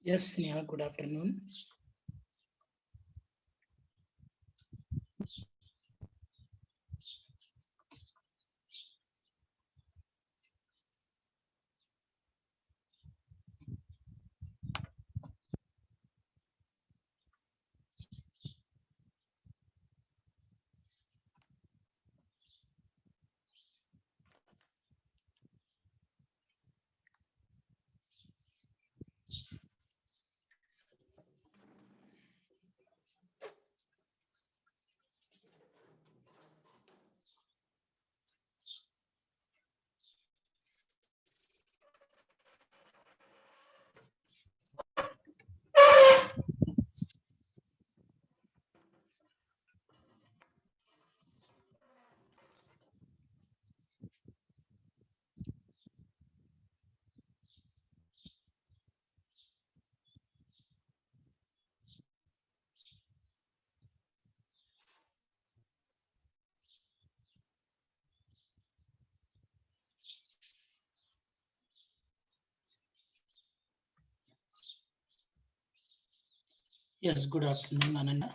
Yes, Neha, good afternoon. Yes, good afternoon, Ananya.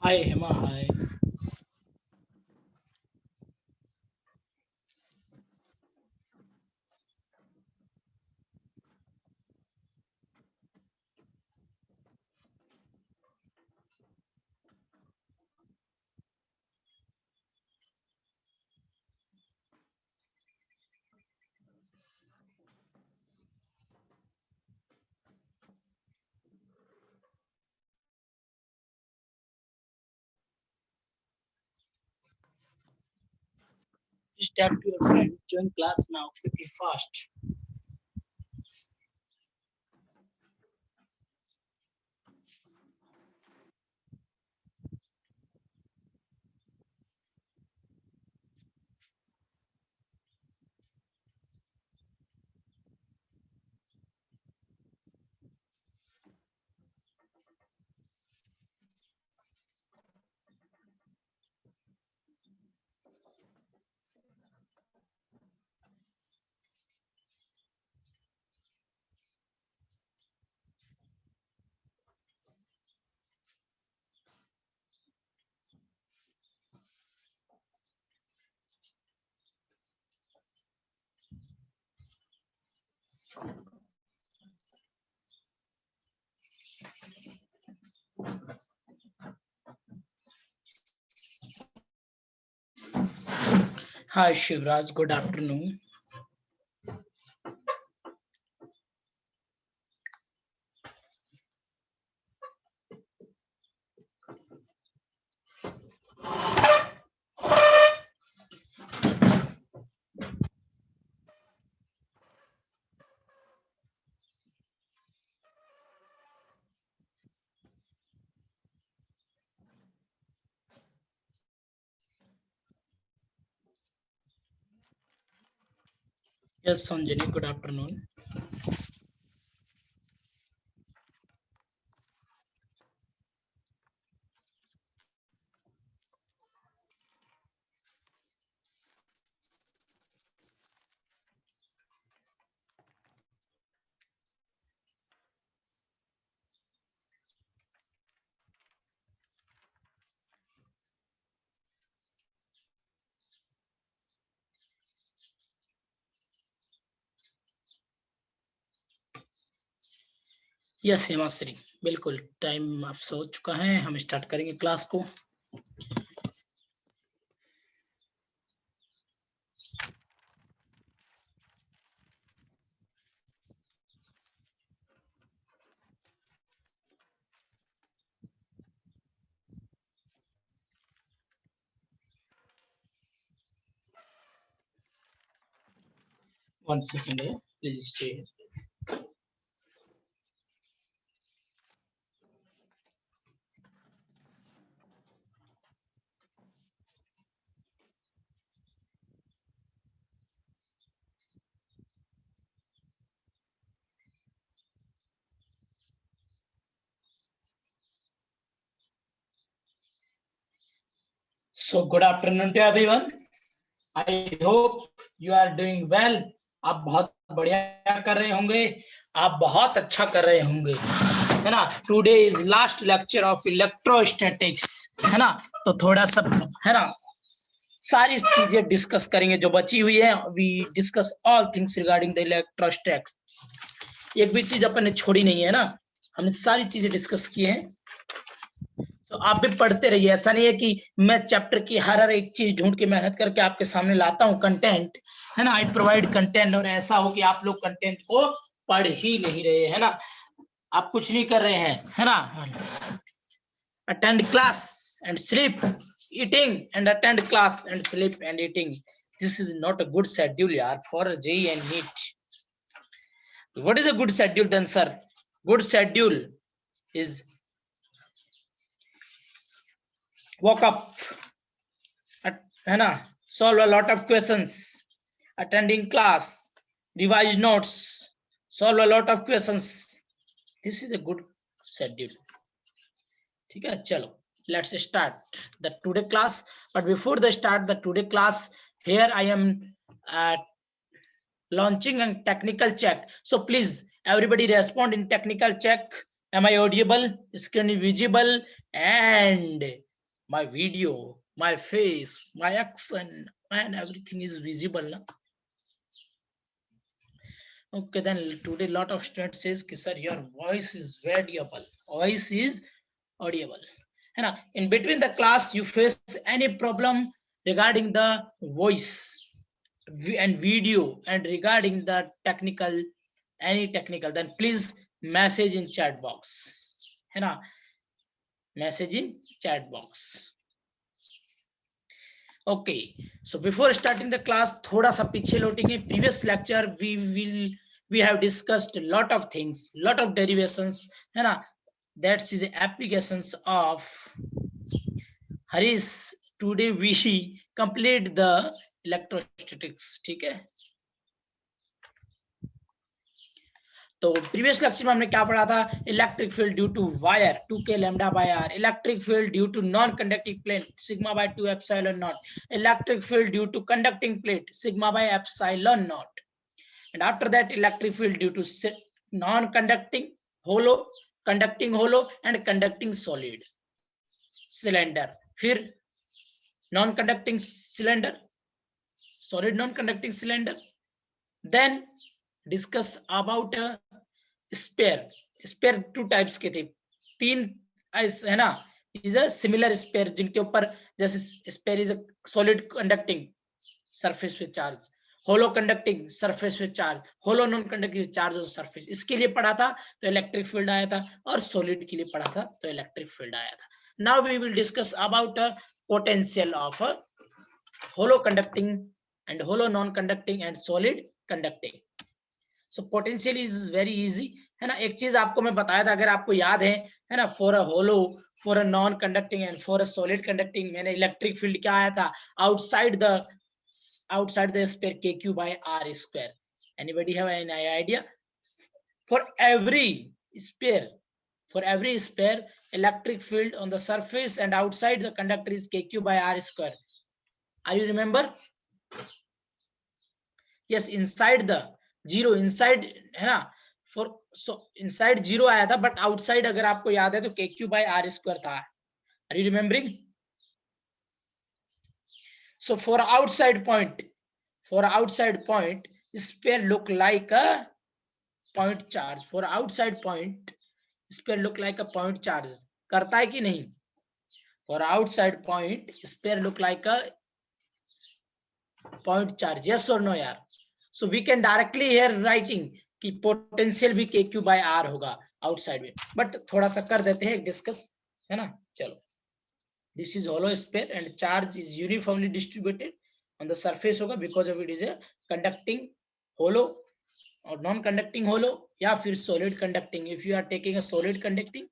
Hi, Hema. Hi. Just tap to your friend. Join class now. Pretty fast. Hi, Shivraj. Good afternoon. Yes, Sanjani. Good afternoon. Yes Hemashri, बिल्कुल time अब से हो चुका है, हम start करेंगे class को। 1 second here. Please stay. So good afternoon to everyone. I hope you are doing well. आप बहुत बढ़िया कर रहे होंगे, आप बहुत अच्छा कर रहे होंगे, है ना. Today is last lecture of electrostatics, है ना. तो थोड़ा सा, है ना, सारी चीजें डिस्कस करेंगे जो बची हुई है. We discuss all things regarding the electrostatics. एक भी चीज अपन ने छोड़ी नहीं है ना, हमने सारी चीजें डिस्कस की हैं. तो आप भी पढ़ते रहिए. ऐसा नहीं है कि मैं चैप्टर की हर एक चीज ढूंढ के मेहनत करके आपके सामने लाता हूँ कंटेंट, है ना. आई प्रोवाइड कंटेंट, और ऐसा हो कि आप लोग कंटेंट को पढ़ ही नहीं रहे, है ना. आप कुछ नहीं कर रहे हैं, है ना. Attend class and sleep eating, and attend class and sleep and eating. This is not a good schedule यार for JEE and NEET. What is a good schedule then sir? Good schedule is woke up, है ना, solve a lot of questions, attending class, revise notes, solve a lot of questions. This is a good schedule. ठीक है, चलो let's start the today class. But before the start the today class, here I am launching a technical check. So please everybody respond in technical check. Am I audible? Screen visible? And my video, my face, my accent, and everything is visible now. Okay, then today lot of students says sir your voice is audible. Voice is audible, है ना. In between the class you face any problem regarding the voice and video and regarding the technical, any technical, then please message in chat box, है ना. Message in chat box. Okay, so before starting the class थोड़ा सा पीछे लौटेंगे. Previous lecture we have discussed a lot of things, lot of derivations, है ना. That's the applications of Harish. Today we complete the electrostatics. ठीक है. तो previous lecture में हमने क्या पढ़ा था? Electric field due to wire 2k lambda by r. Electric field due to non conducting plate sigma by 2 epsilon naught. Electric field due to conducting plate sigma by epsilon naught. And after that electric field due to non conducting hollow, conducting hollow and conducting solid cylinder. फिर non conducting cylinder, solid non conducting cylinder. Then discuss about sphere. Sphere two types के थे, तीन, है ना. Is a similar spare जिनके ऊपर, जैसे sphere is a solid conducting surface पे चार्ज, होलो कंडक्टिंग सरफेस पे charge, hollow non conducting charge on surface. इसके लिए पढ़ा था तो इलेक्ट्रिक फील्ड आया था, और सॉलिड के लिए पढ़ा था तो इलेक्ट्रिक फील्ड आया था. Now we will discuss about potential of hollow conducting and hollow non conducting and solid conducting. So potential is very easy, है ना. एक चीज आपको मैं बताया था, अगर आपको याद है ना, for a hollow, for a non conducting and for a solid conducting, मैंने इलेक्ट्रिक फील्ड क्या आया था? Outside the sphere kq by r square. Anybody have any idea? For every sphere electric field on the surface and outside the conductor is kq by r square. Are you remember? Yes, inside the zero, inside, है ना. For so inside zero आया था, but outside अगर आपको याद है तो kq by r square था. Are you remembering? So for outside point sphere look like a point charge. For outside point sphere look like a point charge. करता है कि नहीं? For outside point sphere look like a point charge. Yes और no यार? So we can directly here writing कि potential भी kq by r होगा आउटसाइड में, बट थोड़ा सा कर देते हैं डिस्कस, है ना. चलो, this is hollow sphere and charge is uniformly distributed on the surface होगा because of it is a conducting hollow और नॉन कंडक्टिंग होलो, या फिर solid conducting. If you are taking a solid conducting,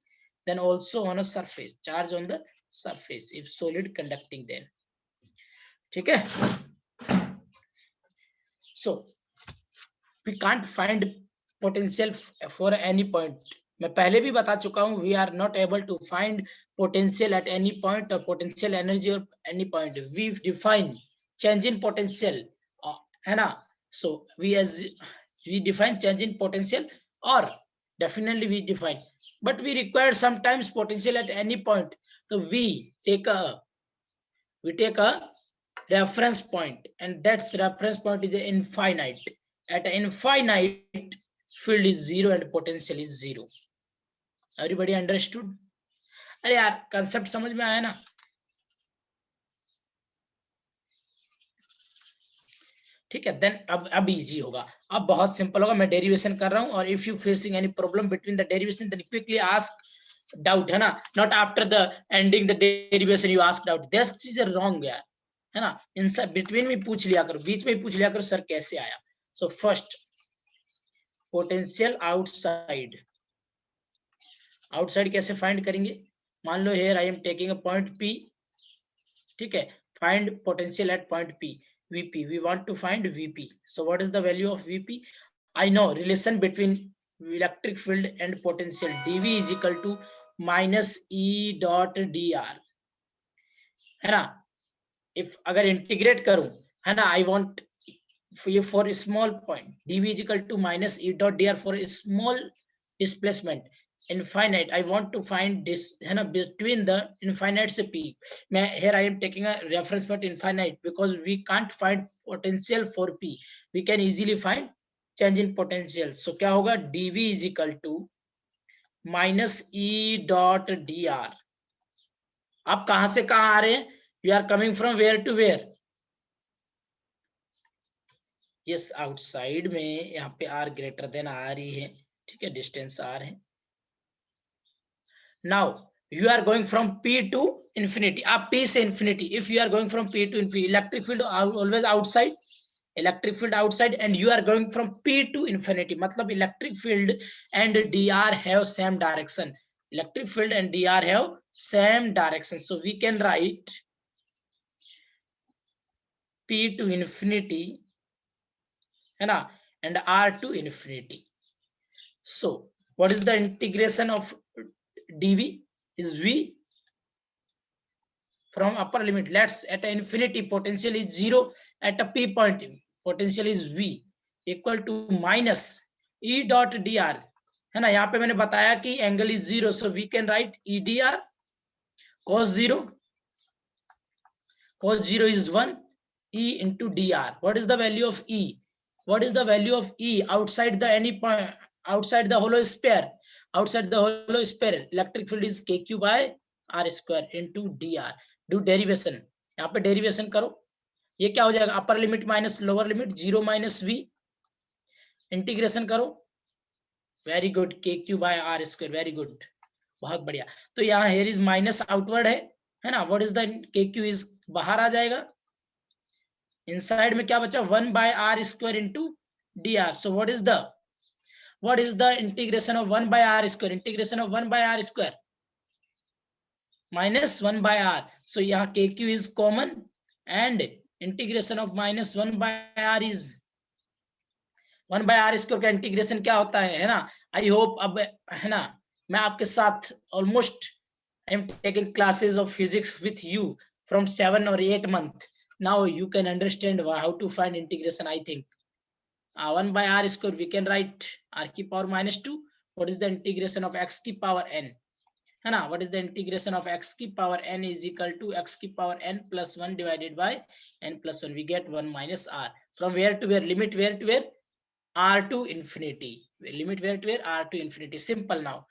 then also on a surface, charge on the surface if solid conducting. then ठीक है. So we can't find potential for any point. मैं पहले भी बता चुका हूँ, we are not able to find potential at any point or potential energy or any point. We define change in potential, है ना. So we define change in potential, or definitely we define, but we require sometimes potential at any point. So we take a reference point, and that's reference point is infinite. At infinite, field is zero and potential is zero. Everybody understood? अरे यार concept समझ में आया ना. ठीक है. Then अब easy होगा, अब बहुत सिंपल होगा. मैं डेरिवेशन कर रहा हूं, और if you facing any problem between the derivation, then quickly ask doubt, है ना. Not after the ending the derivation you ask doubt, that is wrong यार, है ना. इनसे बिटवीन में पूछ लिया करो, बीच में पूछ लिया करो सर कैसे आया. So first potential outside. Outside कैसे फाइंड करेंगे. मान लो here I am taking a point P. ठीक है. Find potential at point P. VP, we want to find VP. So what is the value of VP? I know relation between electric field and potential. dV is equal to minus E dot dr, है ना. if अगर integrate करूं, है ना, I want for a small point, dV is equal to minus E dot dr for a small displacement infinite. I want to find this, है ना, between the infinite से P. मैं here I am taking a reference point infinite because we can't find potential for P. We can easily find change in potential. So क्या होगा, dV is equal to minus E dot dr. आप कहां से कहां आ रहे हैं. You are coming from where to where. yes, outside में यहाँ पे r greater than r ही है. ठीक है, डिस्टेंस r है. Now you are going from P to infinity. Up P से infinity. If you are going from P to infinity, electric field always outside. Electric field outside, and you are going from P to infinity. मतलब electric field and dr have same direction. Electric field and dr have same direction. So we can write P to infinity, है ना, and r to infinity. So what is the integration of dV? Is V from upper limit. Let's at infinity potential is 0. At a P point potential is V equal to minus E dot dr, है ना. यहाँ पे मैंने बताया कि angle is 0, so we can write E dr cos 0. Cos 0 is 1. E into dr. What is the value of E? What is the value of E outside the any point, outside the hollow sphere? Outside the hollow sphere, electric field is kq by r square into dr. Do derivation. यहाँ पे derivation करो. ये क्या हो जाएगा, upper limit minus lower limit, 0 minus v. Integration करो. Very good. kq by r square. Very good, बहुत बढ़िया. तो यहाँ here is माइनस आउटवर्ड है ना. What is the kq is बाहर आ जाएगा. इनसाइड में क्या बचा, 1 by r square into dr. So what is the integration of 1 by r square? Integration of 1 by r square minus 1 by r. So यहाँ kq is common, and integration of minus 1 by r is 1 by r square का integration क्या होता है ना. I hope अब, है ना, मैं आपके साथ almost I am taking classes of physics with you from 7 or 8 months. Now you can understand how to find integration. I think 1 by r square we can write r की power minus 2. What is the integration of x की power n, है ना. What is the integration of x की power n is equal to x की power n plus 1 divided by n plus 1. We get 1 minus r. From where to where, limit where to where, r to infinity. Limit where to where, r to infinity. Simple. Now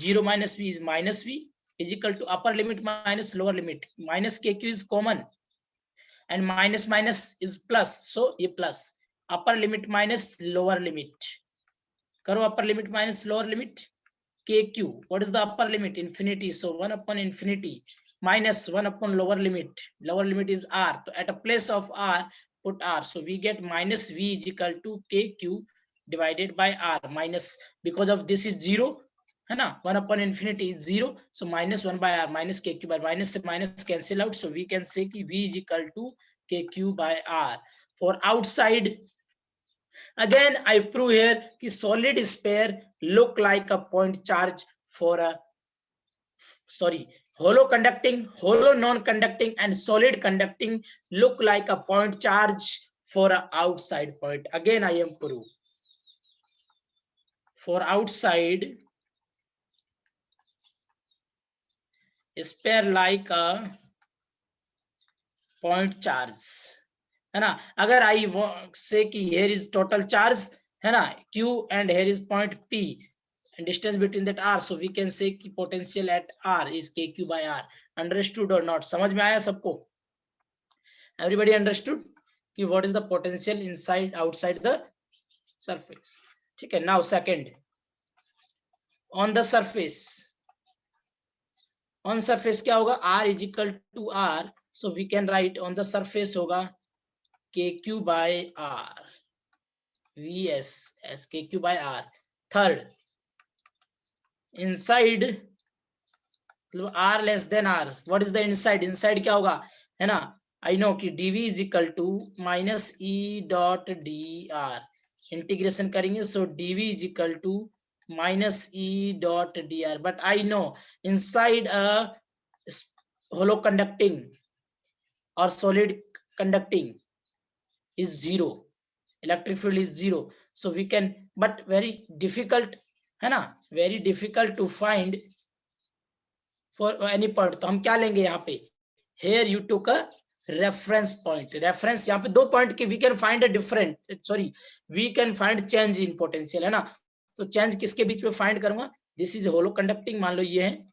0 minus v is minus v is equal to upper limit minus lower limit. Minus kq is common, and minus minus is plus, so ये plus. Upper limit minus lower limit. करो upper limit minus lower limit. kq, what is the upper limit? Infinity. So 1 upon infinity minus 1 upon lower limit. Lower limit is r. So at a place of r, put r, so we get minus v is equal to kq divided by r, minus because of this is 0 है ना, 1 upon infinity is 0, so minus 1 by r, minus kq by minus से minus cancel out, so we can say कि v is equal to kq by r. For outside again I prove here कि solid sphere look like a point charge for a hollow conducting, hollow non-conducting and solid conducting look like a point charge for a outside point. Again I am prove for outside sphere like a point charge है ना. अगर I say कि here is total charge है ना q and here is point p and distance between that r, so we can say कि potential at r is kq by r. Understood or not? समझ में आया सबको? Everybody understood कि what is the potential inside outside the surface? ठीक है. Now second, on the surface, on surface क्या होगा, r is equal to r, so we can write on the surface होगा kq by r, vs as kq by r. Third, inside r less than r, what is the inside? Inside क्या होगा है ना, I know कि dv is equal to minus e dot dr, integration करेंगे, so dv is equal to minus e dot dr, but I know inside a hollow conducting or solid conducting is 0, electric field is 0, so we can, but very difficult है ना, very difficult to find for any point. तो हम क्या लेंगे यहाँ पे, here you took a reference point, reference यहाँ पे दो point के we can find a different, sorry we can find change in potential है ना, तो change किसके बीच में find करूंगा, this is hollow conducting, मान लो ये है,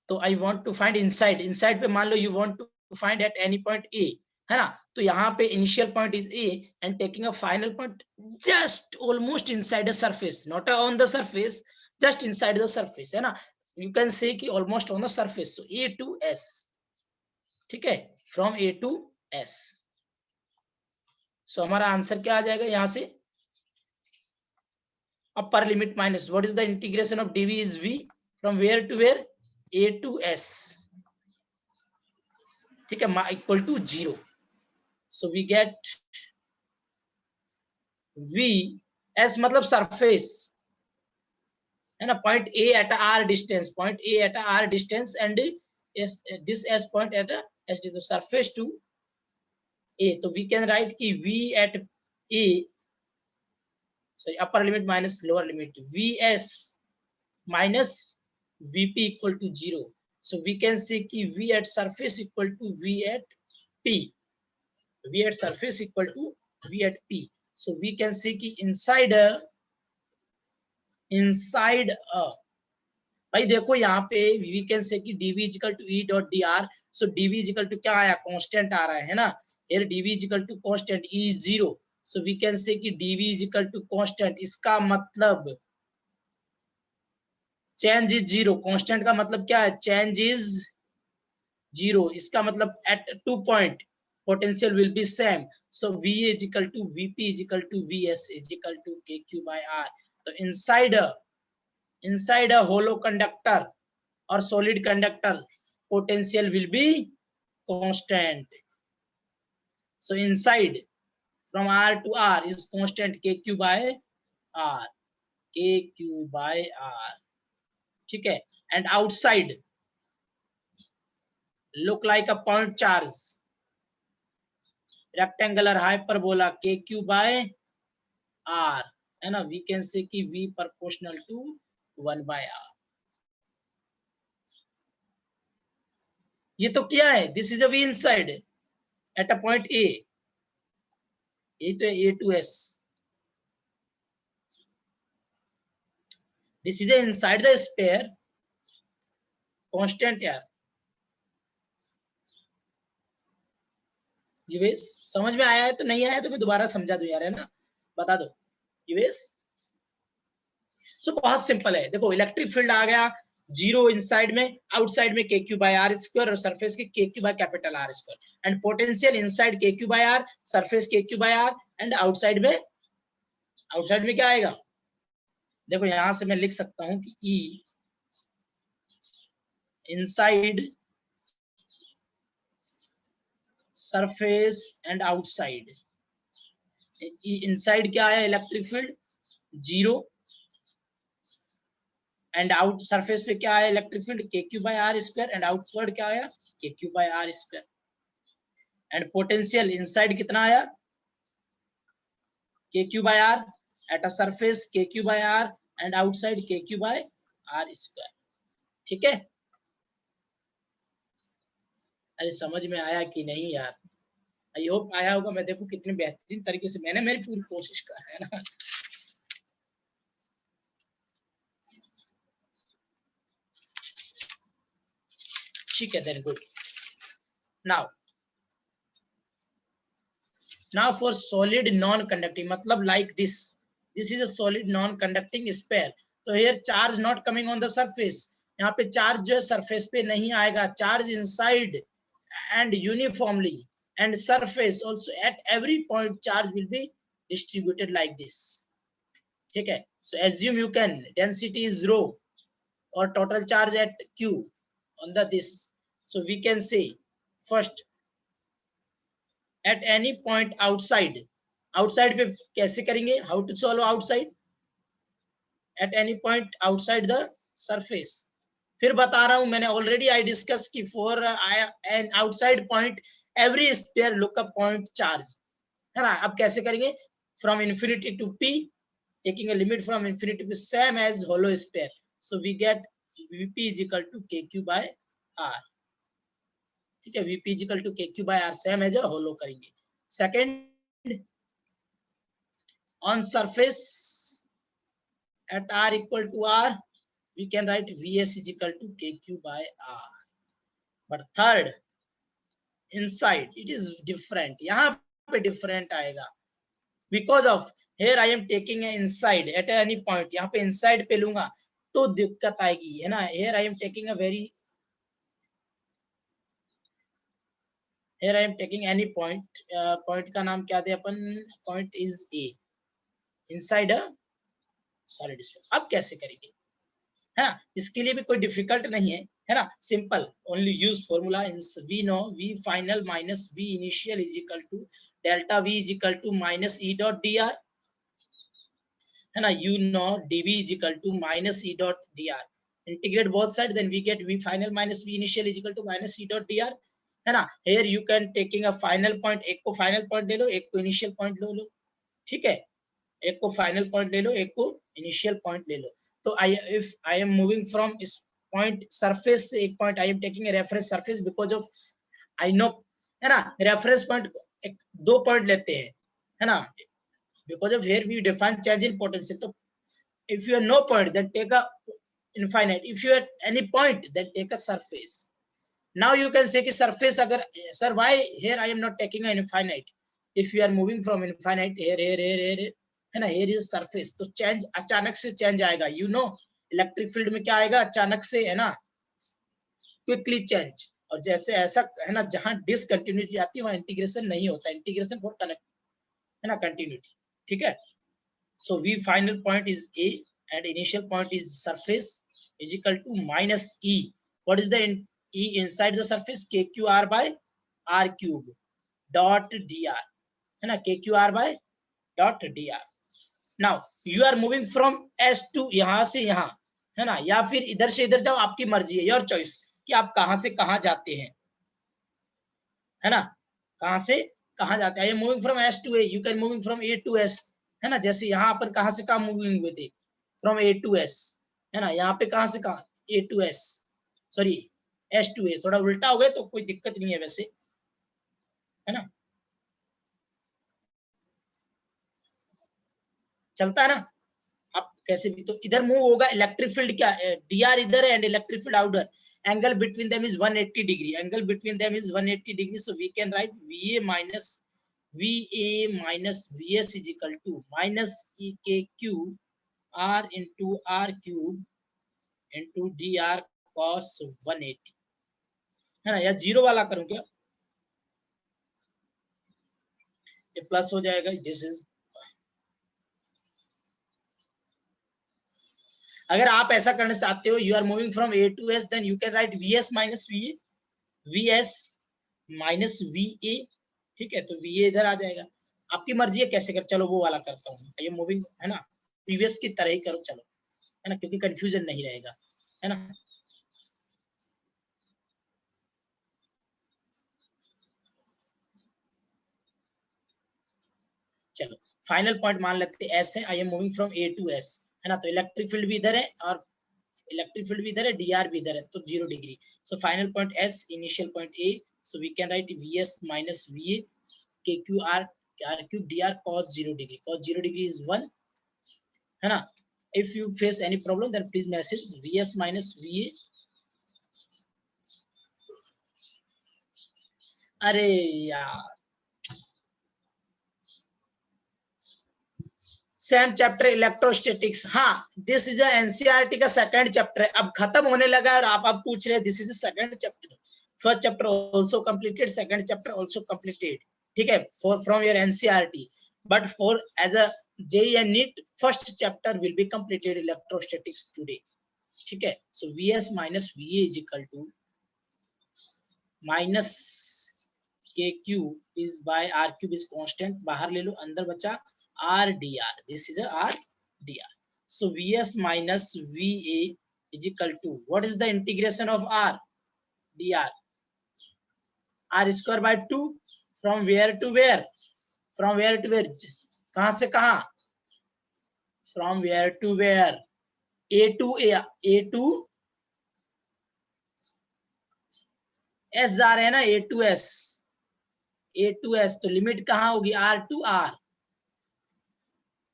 तो I want to find inside, inside पे मान लो you want to find at any point A है ना, तो यहाँ पे initial point is A and taking a final point just almost inside the surface, not on the surface, just inside the surface है ना, you can say कि almost on the surface, so A to S, ठीक है, from A to S, so हमारा answer क्या आ जाएगा यहाँ से, upper limit minus what is the integration of dv is v from where to where, A to S, ठीक है, equal to 0, so we get v as मतलब surface है ना, point A at r distance, point A at r distance and this as point at a s distance, surface to A, तो we can write कि v at A, sorry upper limit minus lower limit, vs minus vp equal to 0, so we can say कि v at surface equal to v at p, v at surface equal to v at p, so we can say कि inside भाई देखो यहाँ पे we can say कि dv is equal to e dot dr, so dv is equal to क्या आया, constant आ रहा है ना, here dv is equal to constant, e is 0, so we can say कि dv is equal to constant, इसका मतलब change is 0, constant का मतलब क्या है, change is 0, इसका मतलब at 2 point potential will be same, so v is equal to vp is equal to vs is equal to kq by r, so inside a hollow conductor or solid conductor potential will be constant, so inside from r to r is constant kq by r, kq by r, ठीक है, and outside look like a point charge, rectangular hyperbola kq by r है ना, we can say कि v proportional to 1 by r, ये तो क्या है, this is a v inside at a point A, ये तो A to S, this is a inside the sphere constant यार, जीवेश समझ में आया है, तो नहीं आया तो मैं दोबारा समझा दूं यार है ना, बता दो जीवेश, सो बहुत सिंपल है, देखो इलेक्ट्रिक फील्ड आ गया, जीरो इनसाइड में, आउटसाइड में KQ by R स्क्वायर और सरफेस के KQ by capital R square and potential inside KQ by R, surface KQ by R and outside में क्या आएगा? देखो यहां से मैं लिख सकता हूं कि E inside surface and outside. Inside क्या है? Electric field zero and out surface पे क्या है? Electric field KQ by R square and outward क्या आया? KQ by R square and potential inside कितना आया? KQ by R at a surface KQ by R and outside KQ by R square. ठीक है, अरे समझ में आया कि नहीं यार? आई होप आया होगा। मैं देखो कितने बेहतरीन तरीके से मैंने मेरी पूरी कोशिश कर है ना। ठीक है, then good. now for solid non conducting, मतलब like this is a solid non conducting sphere, तो here charge not coming on the surface, यहाँ पे चार्ज जो है सरफेस पे नहीं आएगा, charge inside and uniformly and surface also at every point charge will be distributed like this. ठीक है, so assume you can density is rho or total charge at Q on the this, so we can say first at any point outside पे कैसे करेंगे? how to solve outside? at any point outside the surface, फिर बता रहा हूं मैंने already I discuss की for an outside point every sphere look up point charge, है ना? अब कैसे करेंगे? From infinity to P taking a limit from infinity to same as hollow sphere, so we get Vp is equal to KQ by R। ठीक है, Vp is equal to KQ by R same as a hollow करेंगे। Second, on surface at R equal to R we can write Vs is equal to KQ by R, but third inside it is different, यहाँ पे different आएगा because of here I am taking a inside at any point, यहाँ पे inside पे लूंगा तो दिक्कत आएगी, है ना? here I am taking a very here I am taking any point, point का नाम क्या दे अपन? point is A inside a solid sphere। अब कैसे करेंगे, है ना? इसके लिए भी कोई डिफिकल्ट नहीं है ना? Simple, only use formula. We know V final minus V initial is equal to delta V is equal to minus E dot dr, है ना? You know dV is equal to minus E dot dr, integrate both side then we get V final minus V initial is equal to minus E dot dr, है ना? Here you can taking a final point, एक को final point ले लो, एक को initial point ले लो। ठीक है, एक को फाइनल पॉइंट ले लो, एक को इनिशियल पॉइंट ले लो। तो if I am moving from इस पॉइंट सरफेस से एक point, I am taking a reference surface because of I know, है ना? रेफरेंस पॉइंट एक दो पॉइंट लेते हैं, है ना? Because of here we define change in potential, तो if you have no point then take a infinite, if you have any point then take a surface। now you can say कि surface अगर sir why here I am not taking an infinite, if you are moving from infinite here है ना, here is surface, तो change अचानक से change आएगा, you know electric field में क्या आएगा? अचानक से, है ना? Quickly change. और जैसे ऐसा, है ना, जहां डिसकंटिन्यूटी आती है वहां इंटीग्रेशन नहीं होता, इंटीग्रेशन फॉर कनेक्ट, है ना, कंटिन्यूटी। ठीक है, सो V final point is A and initial point is surface is equal to minus E, what is the E inside the surface? KQR by R cube dot dr, है ना? KQR by dot dr। Now you are moving from S to यहां से यहां, है ना? या फिर इधर से इधर जाओ, आपकी मर्जी है, योर चॉइस कि आप कहां से कहां जाते हैं, है ना? कहां से कहां जाते हैं? I am moving from S to A, you can moving from A to S, है ना? जैसे यहाँ पर कहां से कहां मूविंग हुए थे? फ्रॉम A टू S, है ना? यहाँ पे कहां से कहां? A to S, sorry S to A, थोड़ा उल्टा हो गया तो कोई दिक्कत नहीं है वैसे, है ना? चलता है ना? आप कैसे भी, तो इधर मूव होगा इलेक्ट्रिक फील्ड, क्या dr इधर है and electric field outer, angle between them is 180 degree, angle between them is 180 degree, so we can write VA minus VS is equal to minus EKQ R into R cube into D R cos 180, है ना, या zero वाला करूं क्या, ये plus हो जाएगा, this is, अगर आप ऐसा करना चाहते हो, you are moving from A to S, then you can write V S minus V A, V S minus V A, ठीक है, तो वी ए इधर आ जाएगा, आपकी मर्जी है कैसे कर, चलो वो वाला करता हूँ, ये मूविंग है ना, प्रीवियस की तरह ही करो चलो, है ना, क्योंकि कंफ्यूजन नहीं रहेगा, है ना। चलो फाइनल पॉइंट मान लेते हैं एस है, I am moving from A to S, है ना, तो इलेक्ट्रिक फील्ड भी इधर है और इलेक्ट्रिक फील्ड भी इधर है, डीआर भी इधर है, तो 0 degree, so final point S, initial point A, so we can write V S minus V A K Q R cube D R cos 0 degree, cos 0 degree is 1, है ना। If you face any problem then please message V S minus V A, अरे यार same chapter electrostatics, हाँ this is NCERT का second chapter है, अब खत्म होने लगा और आप पूछ रहे हैं this is second chapter, first chapter also completed, second chapter also completed, ठीक है, for from your NCERT, but for as a JEE and NEET first chapter will be completed electrostatics today, ठीक है, so V S minus V A is equal to minus K cube is by R cube is constant, बाहर ले लो अंदर बचा r dr, this is a r dr, so vs minus va is equal to, what is the integration of r dr, r square by 2, from where to where, from where to where, कहां से कहां, from where to where, a to a to s जा रहे हैं ना, a to s, a to s, तो limit कहां होगी, r to r,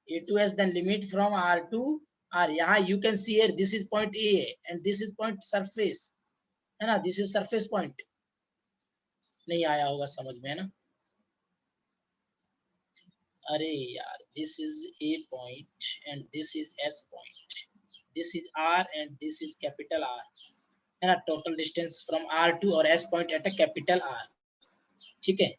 a to s, then limit from r to r, यहाँ you can see here this is point a and this is point surface, है ना, this is surface point, नहीं आया होगा समझ में, है ना, अरे यार this is a point and this is s point, this is r and this is capital R, है ना, total distance from r to और s point at a capital R, ठीक है,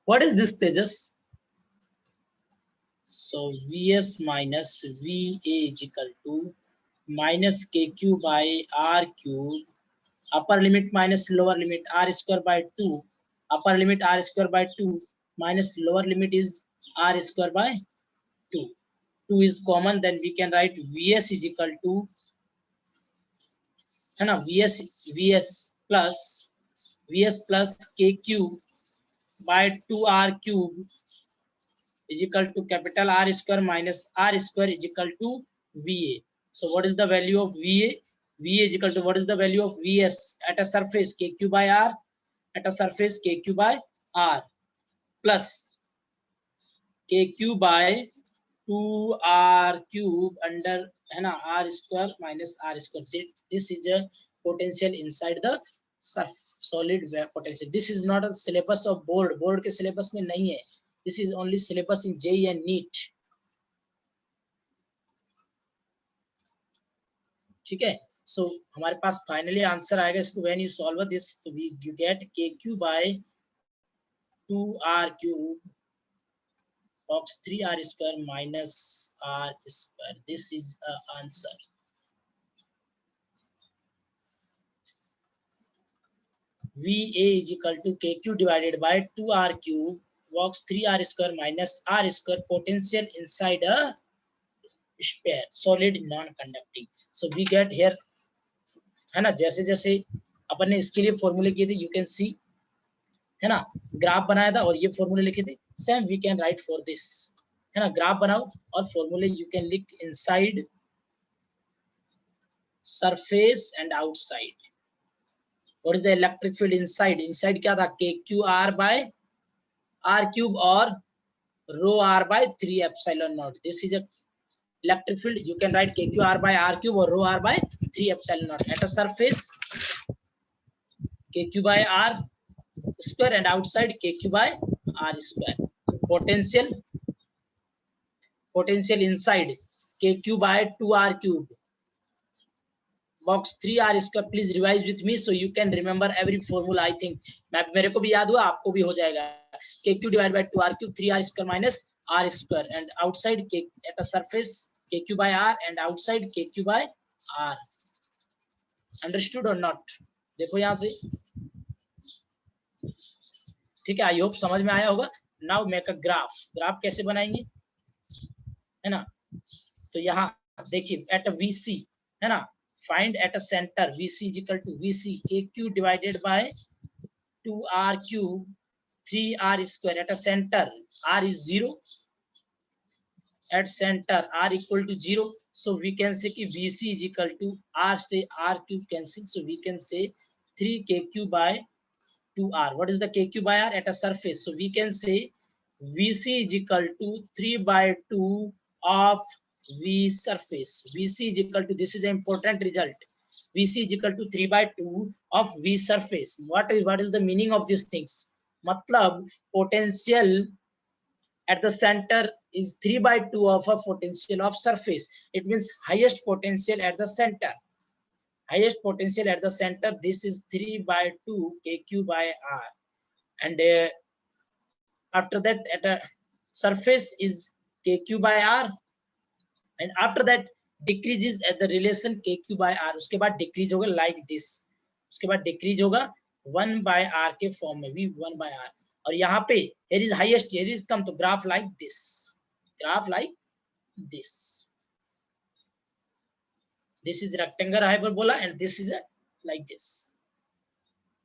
what is this Tejas, so vs minus va is equal to minus kq by r cube, upper limit minus lower limit r square by 2, upper limit r square by 2 minus lower limit is r square by 2, 2 is common, then we can write vs is equal to, है ना, vs plus kq by 2r cube is equal to capital R square minus R square is equal to VA. So what is the value of VA? VA is equal to, what is the value of VS at a surface KQ by R, at a surface KQ by R plus KQ by 2R cube under, है ना, R square minus R square. This is a potential inside the solid potential. This is not a syllabus of board. Board के syllabus में नहीं है. This is only syllabus in JEE and NEET. ठीक है, so हमारे पास finally answer आएगा इसको, when you solve this, तो you get KQ by 2R cube box 3R square minus R square. This is answer. VA is equal to KQ divided by 2R cube box 3R square minus R square, potential inside a sphere, solid non-conducting. So we get here, है ना, जैसे जैसे अपन ने इसके लिए फॉर्मूले किए थे, यू कैन सी, है ना, ग्राफ बनाया था और ये फॉर्मूले लिखे थे, same we can write for this, है ना, ग्राफ बनाओ और फॉर्मूले यू कैन लिख inside, surface and outside. What is the electric field inside, inside क्या था, KQR by R cube और rho r by 3 epsilon naught. This is a electric field, you can write KQR by R cube or rho R by 3 epsilon naught. At a surface, KQ by R square, and outside KQ by R square. Potential inside KQ by 2R cube. Box 3R square. Please revise with me so you can remember every formula. I think मेरे को भी याद हुआ, आपको भी हो जाएगा. KQ divided by 2R cube, 3R square minus R square, and outside at a surface KQ by R and outside KQ by R. Understood or not? देखो यहाँ से, ठीक है. आई होप समझ में आया होगा. Now make a graph. Graph कैसे बनाएंगे, है ना? तो यहाँ देखिए, एट अ VC, है ना, find at a center VC is equal to VC KQ divided by 2R cube 3R square. At a center R is 0. At center R equal to 0. So we can say कि VC is equal to R से R cube cancel. So we can say 3 KQ by 2R. What is the KQ by R? At a surface. So we can say VC is equal to 3 by 2 of V surface. VC is equal to, this is an important result. VC is equal to 3 by 2 of V surface. What is the meaning of these things? मतलब potential at the center is 3 by 2 of a potential of surface. It means highest potential at the center. Highest potential at the center. This is 3 by 2 KQ by R. And after that, at a surface is KQ by R. And after that decreases at the relation KQ by R. उसके बाद decrease होगा like this. उसके बाद decrease होगा 1 by R के form में भी 1 by R. और यहाँ पे here is highest, here is come, तो graph like this. Graph like this. This is rectangular hyperbola and this is like this.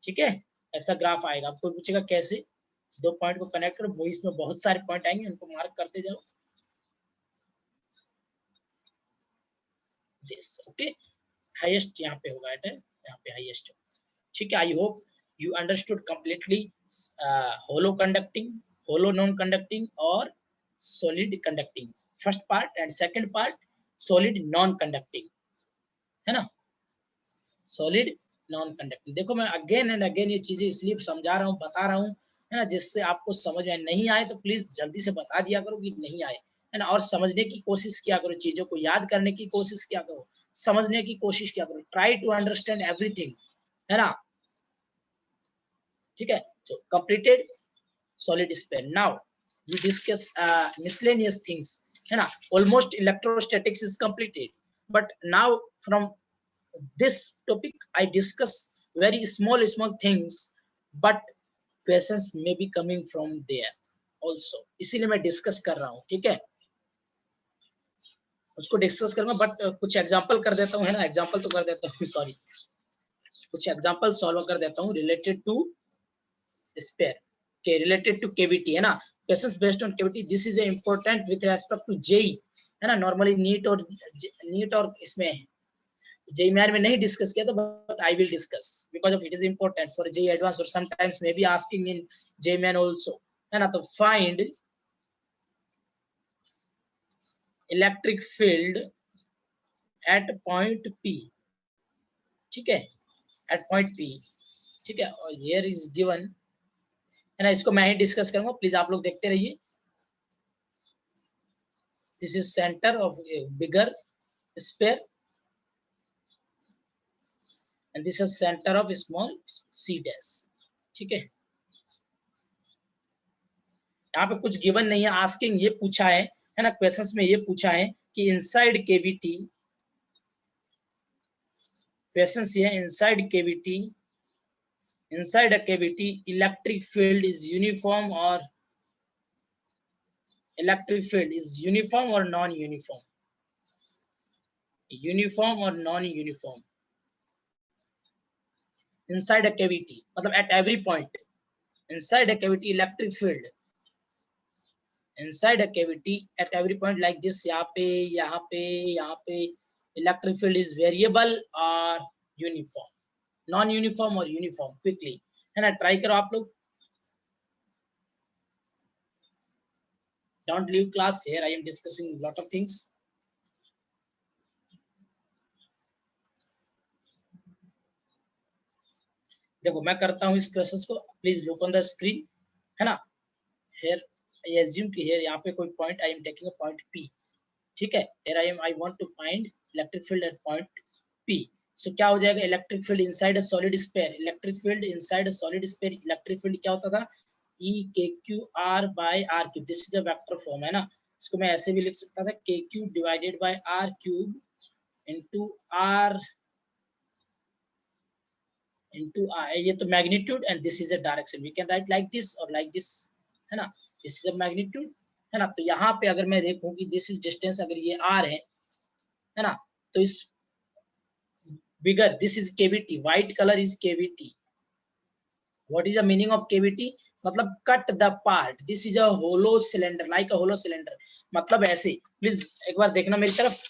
ठीक है, ऐसा ग्राफ आएगा. आपको पूछेगा कैसे, इस दो पॉइंट को कनेक्ट करो. वो इसमें बहुत सारे पॉइंट आएंगे, उनको मार्क करते जाओ. This, okay, highest यहाँ पे होगा, यहाँ पे highest. ठीक है, I hope you understood completely hollow conducting, hollow non-conducting और solid conducting. First part and second part solid non-conducting, है ना, solid non-conducting. देखो मैं again and again ये चीजें इसलिए समझा रहा हूँ, बता रहा हूँ, है ना, जिससे आपको समझ में नहीं आए तो प्लीज जल्दी से बता दिया करो कि नहीं आए, है ना. और समझने की कोशिश किया करो, चीजों को याद करने की कोशिश किया करो, समझने की कोशिश किया करो. ट्राई टू अंडरस्टैंड एवरीथिंग, है ना. ठीक है, so completed solid sphere. Now we discuss miscellaneous things, है ना. Almost electrostatics is completed, but now from this topic I discuss very small things, but questions may be coming from there also. इसीलिए मैं discuss कर रहा हूँ. ठीक है, उसको डिस्कस करूंगा, बट कुछ एग्जांपल कर देता हूँ, है ना. एग्जांपल तो कर देता हूँ, सॉरी, कुछ एग्जांपल सॉल्व कर देता हूँ रिलेटेड टू स्फीयर के, रिलेटेड टू केवीटी, है ना. Questions based on cavity. This is important with respect to JEE, है ना. नॉर्मली नीट और इसमें जेई मेन में नहीं डिस्कस किया था, but I will discuss because of it is important for JEE advance और sometimes may be asking in JEE main also, है ना. तो find electric field at point P. ठीक है, एट पॉइंट P. ठीक है, और हियर इज गिवन, है ना. इसको मैं ही डिस्कस करूंगा, प्लीज आप लोग देखते रहिए. This is centre of bigger sphere and this is centre of small c dash. ठीक है, यहाँ पे कुछ गिवन नहीं है. आस्किंग ये पूछा है ना, क्वेश्चंस में ये पूछा है कि इनसाइड केविटी, क्वेश्चंस ये inside cavity, inside a cavity electric field is uniform or non-uniform. Uniform or non-uniform. Inside a cavity मतलब at every point. Inside a cavity electric field, inside a cavity at every point like this, यहाँ पे electric field is variable or uniform, non-uniform or uniform. Quickly, है ना, try करो आप लोग. Don't leave class, here I am discussing lot of things. देखो मैं करता हूँ इस प्रोसेस को, please look on the screen, है ना। here I assume कि here यहाँ पे कोई point, I am taking a point P, ठीक है। here I want to find electric field at point P. so क्या हो जाएगा, electric field inside a solid sphere, electric field inside a solid sphere, electric field क्या होता था, E K Q R by R cube, this is a vector form, है ना। इसको मैं ऐसे भी लिख सकता था, K Q divided by R cube into R into I, ये तो magnitude and this is a direction, we can write like this और लाइक दिस, है ना। दिस इज अ मैग्नीट्यूड, है ना। तो यहाँ पे अगर मैं देखूं कि दिस इज डिस्टेंस, अगर ये R है ना, तो इस bigger, this is cavity, white colour is cavity. What is the meaning of cavity, मतलब cut the part, this is a hollow cylinder, like a hollow cylinder, मतलब ऐसे। प्लीज एक बार देखना मेरी तरफ,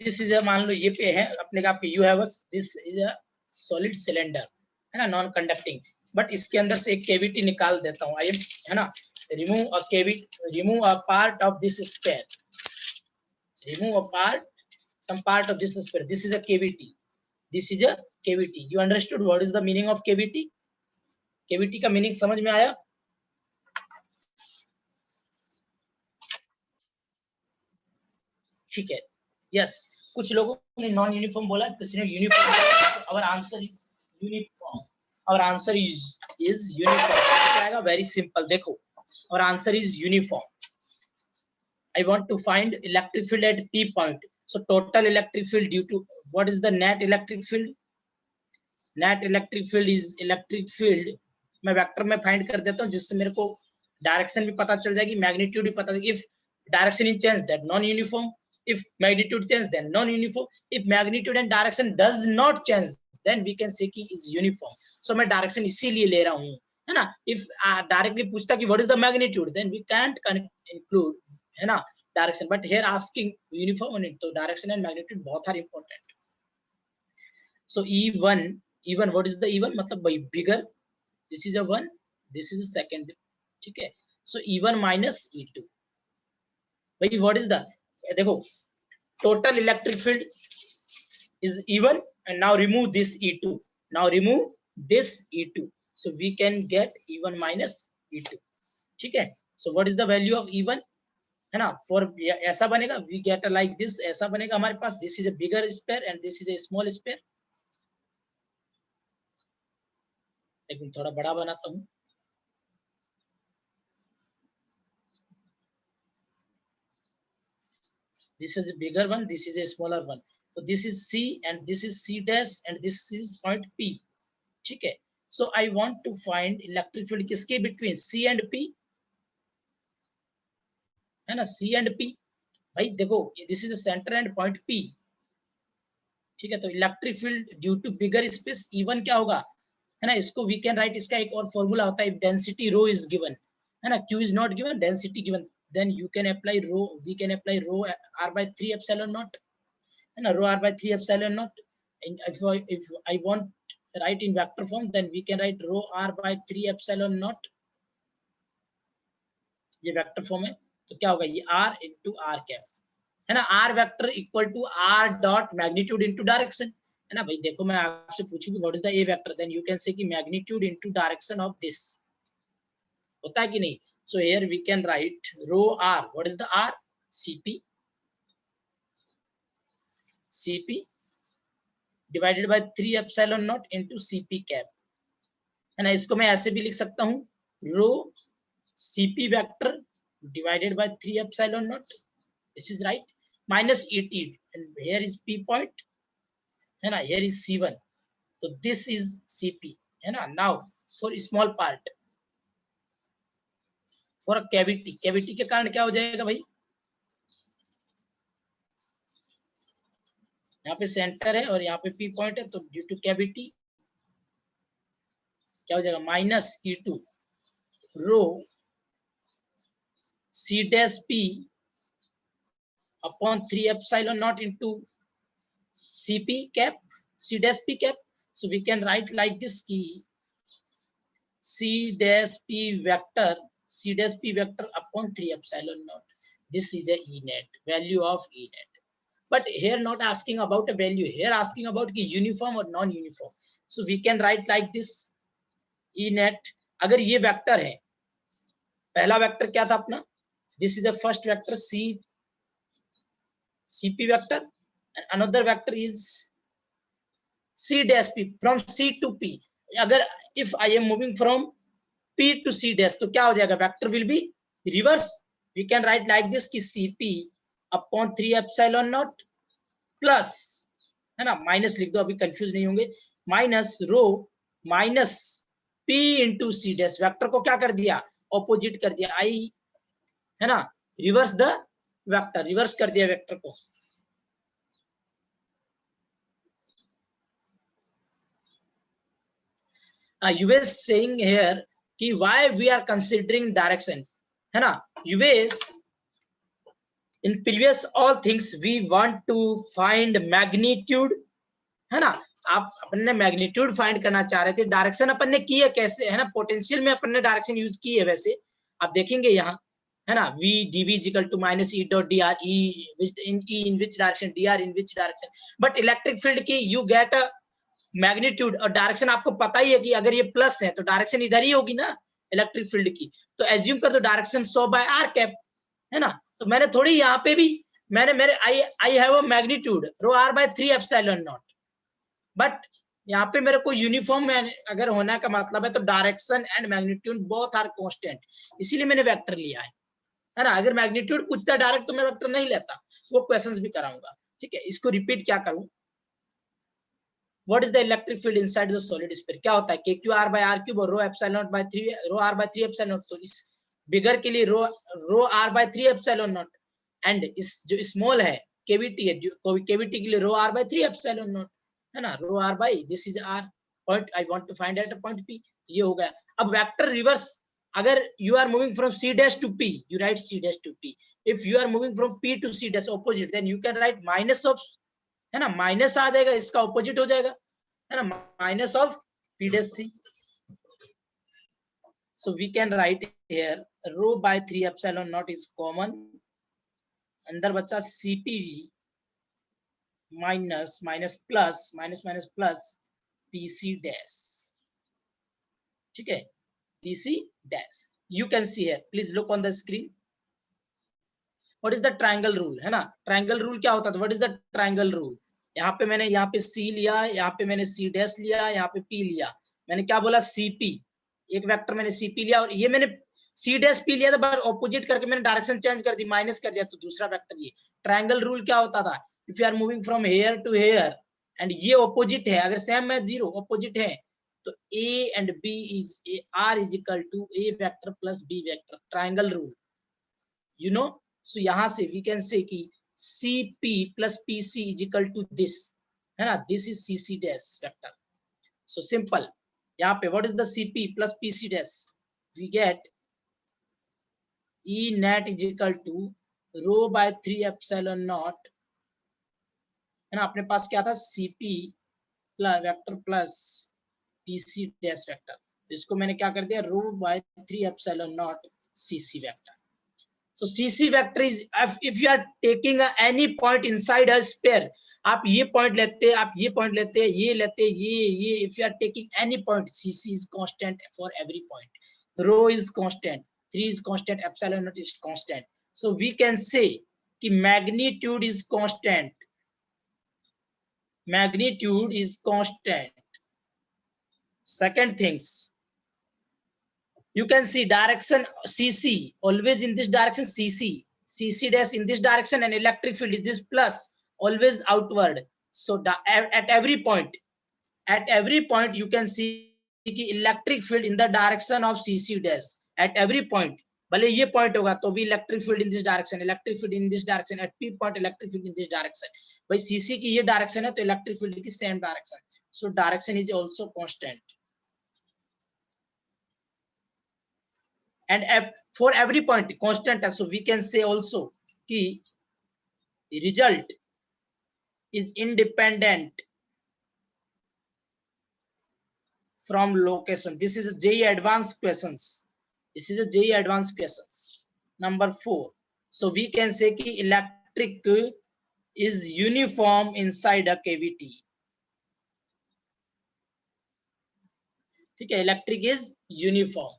दिस इज मान लो ये पे है अपने का, आपके you have this is a solid cylinder, है ना, नॉन कंडक्टिंग, बट इसके अंदर से एक केविटी निकाल देता हूँ, आई एम, है ना, remove a cavity, remove a part of this sphere, remove a part, some part of this sphere, this is a cavity, this is a cavity, you understood what is the meaning of cavity, cavity का meaning समझ में आया। ठीक है, yes, कुछ लोगों ने non uniform बोला, किसी ने यूनिफॉर्म बोला, और आंसर यूनिफॉर्म, और आंसर इज यूनिफॉर्म, क्या आएगा, वेरी सिंपल, देखो, और answer is uniform. I want to find electric field at P point. So total electric field due to, what is the net electric field? Net electric field is electric field, मैं vector में find कर देता हूँ, जिससे मेरे को direction भी पता चल जाएगी, मैग्नीट्यूड भी पता चलेगी। If direction is changed, then non uniform, if magnitude change, then non uniform, if magnitude and direction does not change, then we can say कि is uniform. So मैं डायरेक्शन इसीलिए ले रहा हूँ, है ना। if डायरेक्टली पूछता कि what is the magnitude, then we can't include, है ना, direction, but here asking uniform on it, तो डायरेक्शन एंड मैग्नीट्यूड बहुत are important. So E1, what is the E1, मतलब भाई bigger, this is a 1, this is a second, ठीक है। So E1 minus E2, भाई what is the, देखो, total electric field is E1, and now remove this E2, now remove this E2, so we can get E1 minus E2, ठीक है। So what is the value of E1, है ना, for ऐसा बनेगा, we get a like this, ऐसा बनेगा हमारे पास, this is a bigger sphere and this is a small sphere, लेकिन थोड़ा बड़ा बनाता हूँ, this is a bigger one, this is a smaller one, so this is C and this is C dash and this is point P, ठीक है। So I want to find electric field किसके between C and P, है ना, C and P, भाई देखो this is a center and point P, ठीक है। तो electric field due to bigger space E1 क्या होगा, है ना, इसको वी कैन राइट, इसका एक और फॉर्मूला होता है, डेंसिटी रो इज गिवन, है ना, Q is not given, density given, then you can apply rho, we can apply rho R by 3 epsilon naught, है ना, rho R by 3 epsilon naught, if I want write in vector form, then we can write rho R by 3 epsilon naught, ये vector form है, तो क्या होगा, ये R into R cap, है ना, R vector equal to R dot magnitude into direction, है ना। भाई देखो मैं आपसे पूछूंगी what is the A vector, then you can say कि magnitude into direction of this, होता है कि नहीं। So here we can write rho R, what is the R, CP, CP divided by 3 epsilon naught into CP cap, है ना। इसको मैं ऐसे भी लिख सकता हूँ, rho CP vector divided by 3 epsilon naught, this is right, minus ET, and here is P point, है ना, here is C1, so this is CP, है ना। now for small part, for a cavity, cavity के कारण क्या हो जाएगा भाई, यहाँ पे सेंटर है और यहाँ पे P point है, तो ड्यू टू कैविटी क्या हो जाएगा, minus E2 row C dash P upon 3 epsilon naught into CP cap, C dash P cap, so we can write like this key C dash P vector, C dash P vector upon 3 epsilon naught, this is a E net, value of E net, but here not asking about a value, here asking about ki uniform or non uniform. So we can write like this, E net, अगर ये vector है, पहला vector क्या था अपना, this is the first vector CP vector, and another vector is C dash P, from C to P. अगर if I am moving from P to C dash तो क्या हो जाएगा, vector will be reverse. We can write like this कि CP upon 3 epsilon naught plus, है ना, minus लिख दो, अभी कंफ्यूज नहीं होंगे, minus rho minus P into C dash, vector को क्या कर दिया, ऑपोजिट कर दिया, आई, है ना, रिवर्स द वेक्टर, रिवर्स कर दिया वेक्टर को. युवेश सेइंग हियर कि why we are considering direction, है ना, युवेश, in previous all things we want to find magnitude, है ना, आप अपन ने मैग्नीट्यूड फाइंड करना चाह रहे थे, डायरेक्शन अपन ने की है कैसे, है ना, पोटेंशियल में अपन ने डायरेक्शन यूज की है, वैसे आप देखेंगे यहाँ, है ना, v dv is equal to minus e dot dr, in which direction, dr in which direction, but electric field की you get a मैग्नीट्यूड और डायरेक्शन आपको पता ही है कि अगर ये प्लस है तो डायरेक्शन इधर ही होगी ना इलेक्ट्रिक फील्ड की, तो एज्यूम कर दो डायरेक्शन 100 by r कैप, है ना, तो मैंने थोड़ी यहाँ पे भी मैंने मेरे I have a magnitude rho r by 3 epsilon naught, but यहाँ पे मेरे को यूनिफॉर्म अगर होना का मतलब है तो direction and magnitude both are constant, इसीलिए मैंने वेक्टर लिया है ना, अगर मैग्नीट्यूड पूछता डायरेक्ट तो मैं वेक्टर नहीं लेता, वो क्वेश्चंस भी कराऊंगा, ठीक है. इसको रिपीट क्या करूं, what is the electric field inside the solid sphere, क्या होता है, KQ r by r cube और rho epsilon naught by 3, rho r by 3 epsilon naught, तो इस बिगर के लिए rho r by 3 epsilon naught, and इस जो स्मॉल है केवीटी है, जो केवीटी के लिए rho r by 3 epsilon naught, है ना, rho r by this is r point, I want to find at a point P, ये हो गया. अब वेक्टर रिवर्स, अगर you are moving from C dash to P, you write C dash to P. If you are moving from P to C dash opposite, then you can write minus of, है ना, minus आ जाएगा, इसका opposite हो जाएगा, है ना, minus of P dash C. So we can write here rho by 3 epsilon naught is common, अंदर बचा CP minus minus plus minus minus plus PC dash, ठीक है, PC dash. You can see here, please look on the screen. What is the triangle rule, है ना, triangle rule क्या होता है, what is the triangle rule, यहाँ पे मैंने यहाँ पे C लिया, यहाँ पे मैंने C dash लिया, यहाँ पे P लिया, मैंने क्या बोला CP, एक वेक्टर मैंने CP लिया और ये मैंने C dash P लिया था, बट ऑपोजिट करके मैंने डायरेक्शन चेंज कर दी, माइनस कर दिया, तो दूसरा वेक्टर ये. ट्रायंगल रूल क्या होता था, if you are moving from here to here and ये ऑपोजिट है, अगर सेम है जीरो ऑपोजिट है, तो A and B is R is equal to A vector plus B vector, triangle rule, you know. So यहाँ से we can say कि CP plus PC is equal to this, है ना, this is CC dash vector. So simple, यहाँ पे what is the CP plus PC dash, we get E net is equal to rho by 3 epsilon naught, है ना, अपने पास क्या था CP plus vector plus PC dash vector, इसको मैंने क्या कर दिया rho by 3 epsilon naught CC vector. So CC vector is if you are taking any point inside a sphere, आप ये पॉइंट लेते, आप ये पॉइंट लेते, ये लेते, ये, if you are taking any point, CC is constant for every point, rho is constant, 3 is constant, epsilon naught is constant. So we can say कि magnitude is constant, magnitude is constant. Second things, you can see direction CC always in this direction, CC dash in this direction, and electric field is this plus always outward. So at every point you can see the electric field in the direction of CC dash at every point, भले ये point होगा तो भी electric field in this direction, electric field in this direction, at P point electric field in this direction. भाई CC की ये direction है तो electric field की same direction, so direction is also constant. And for every point constant, so we can say also कि result is independent from location. This is a JEE advanced questions. This is a JEE advanced questions. Number 4. So we can say कि electric is uniform inside a cavity. ठीक है, electric is uniform.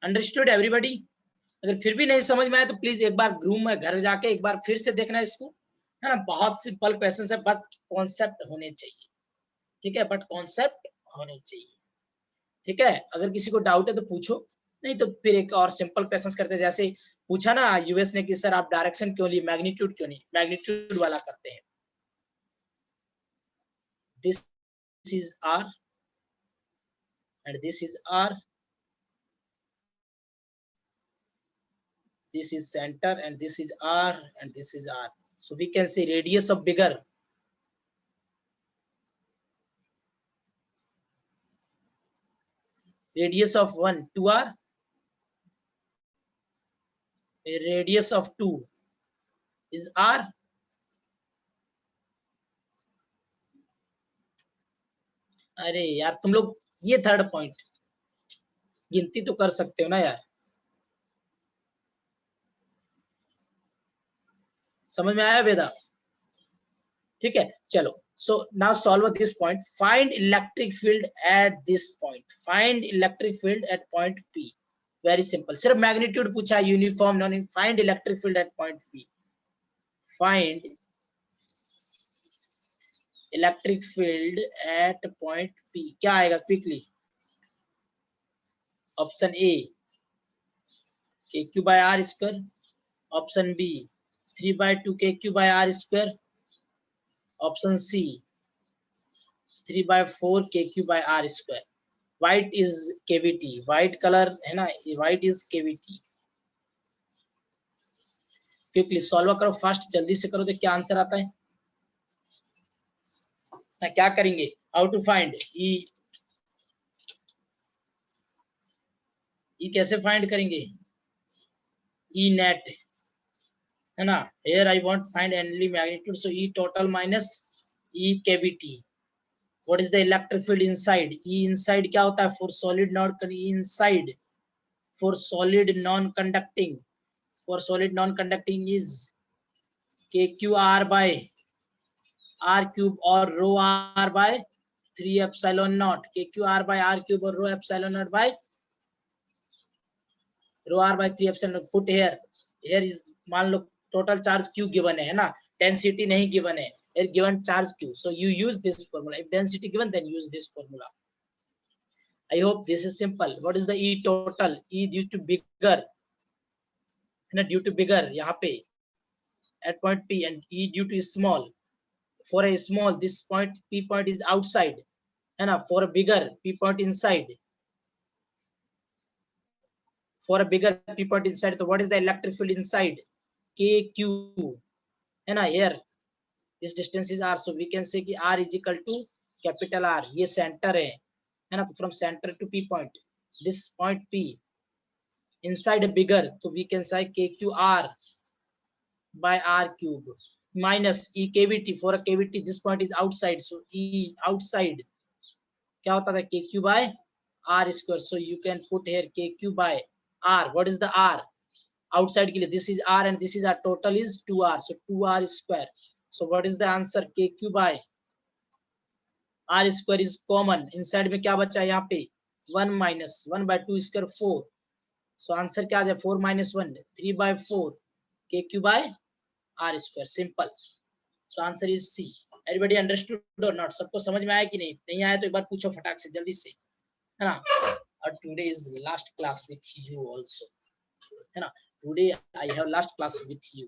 Understood everybody? अगर फिर भी नहीं समझ में आए तो प्लीज एक बार ग्रुप में घर जाके एक बार फिर से देखना इसको, है ना. बहुत सिंपल क्वेश्चन है, बट कॉन्सेप्ट होने चाहिए. ठीक है, बट कॉन्सेप्ट होने चाहिए. ठीक है, अगर किसी को डाउट है तो पूछो, नहीं तो फिर एक और सिंपल क्वेश्चन करते हैं. जैसे पूछा ना यूएस ने कि सर आप डायरेक्शन क्यों लिए, मैग्नीट्यूड क्यों नहीं, मैग्नीट्यूड वाला करते हैं. This is R and this is R, this is center and this is R and this is R. So we can say radius of bigger, radius of 1 2R, radius of 2 is R. अरे यार तुम लोग ये third point गिनती तो कर सकते हो ना यार, समझ में आया वेदा? ठीक है, चलो. So now solve this point. Find electric field at this point. Find electric field at point P. Very simple. सिर्फ मैग्नीट्यूड पूछा, uniform non. Find electric field at point P. Find electric field at point P. क्या आएगा quickly? Option A KQ by R square. Option B 3/2 KQ by R square. Option C 3/4 KQ by R square. White is cavity. White color है ना, white is cavity. Quickly solve करो, fast जल्दी से करो. तो क्या आंसर आता है ना, क्या करेंगे? How to find E. E कैसे फाइंड करेंगे? ई नेट है ना. Here I want find only magnitude, so E total minus E cavity. What is the electric field inside? E inside क्या होता है? For solid not inside. For solid non-conducting. For solid non-conducting is KQR by R cube or rho R by 3 epsilon naught. KQR by R cube or rho epsilon naught by rho R by 3 epsilon naught. Put here. Here is मान लो total charge Q given है ना, density नहीं given है. Here given charge Q. So you use this formula. If density given, then use this formula. I hope this is simple. What is the E total? E due to bigger, है ना, due to bigger यहाँ पे at point P, and E due to small. For a small, this point P point is outside, है ना. For a bigger, P point inside. For a bigger P point inside, so what is the electric field inside? KQ, है ना. Here this distance is R, so we can say कि R is equal to capital R. ये center है ना. तो from center to P point, this point P inside a bigger, so we can say KQR by R cube minus E cavity. For a cavity, this point is outside, so E outside क्या होता था? KQ by R square. So you can put here KQ by R. What is the R? Outside के लिए this is R and this is R. Total is 2R. So 2R square. So what is the answer? KQ by R square is common. Inside में क्या बचा है यहाँ पे? 1 minus 1/2 square 4. So answer क्या आ जाए? 4 minus 1 3/4 KQ by R square. Simple. So answer is C. Everybody understood or not? सबको समझ में आया कि नहीं? नहीं आया तो एक बार पूछो फटाक से जल्दी से, है ना. और today is last class with you also, है ना. Today I have last class with you.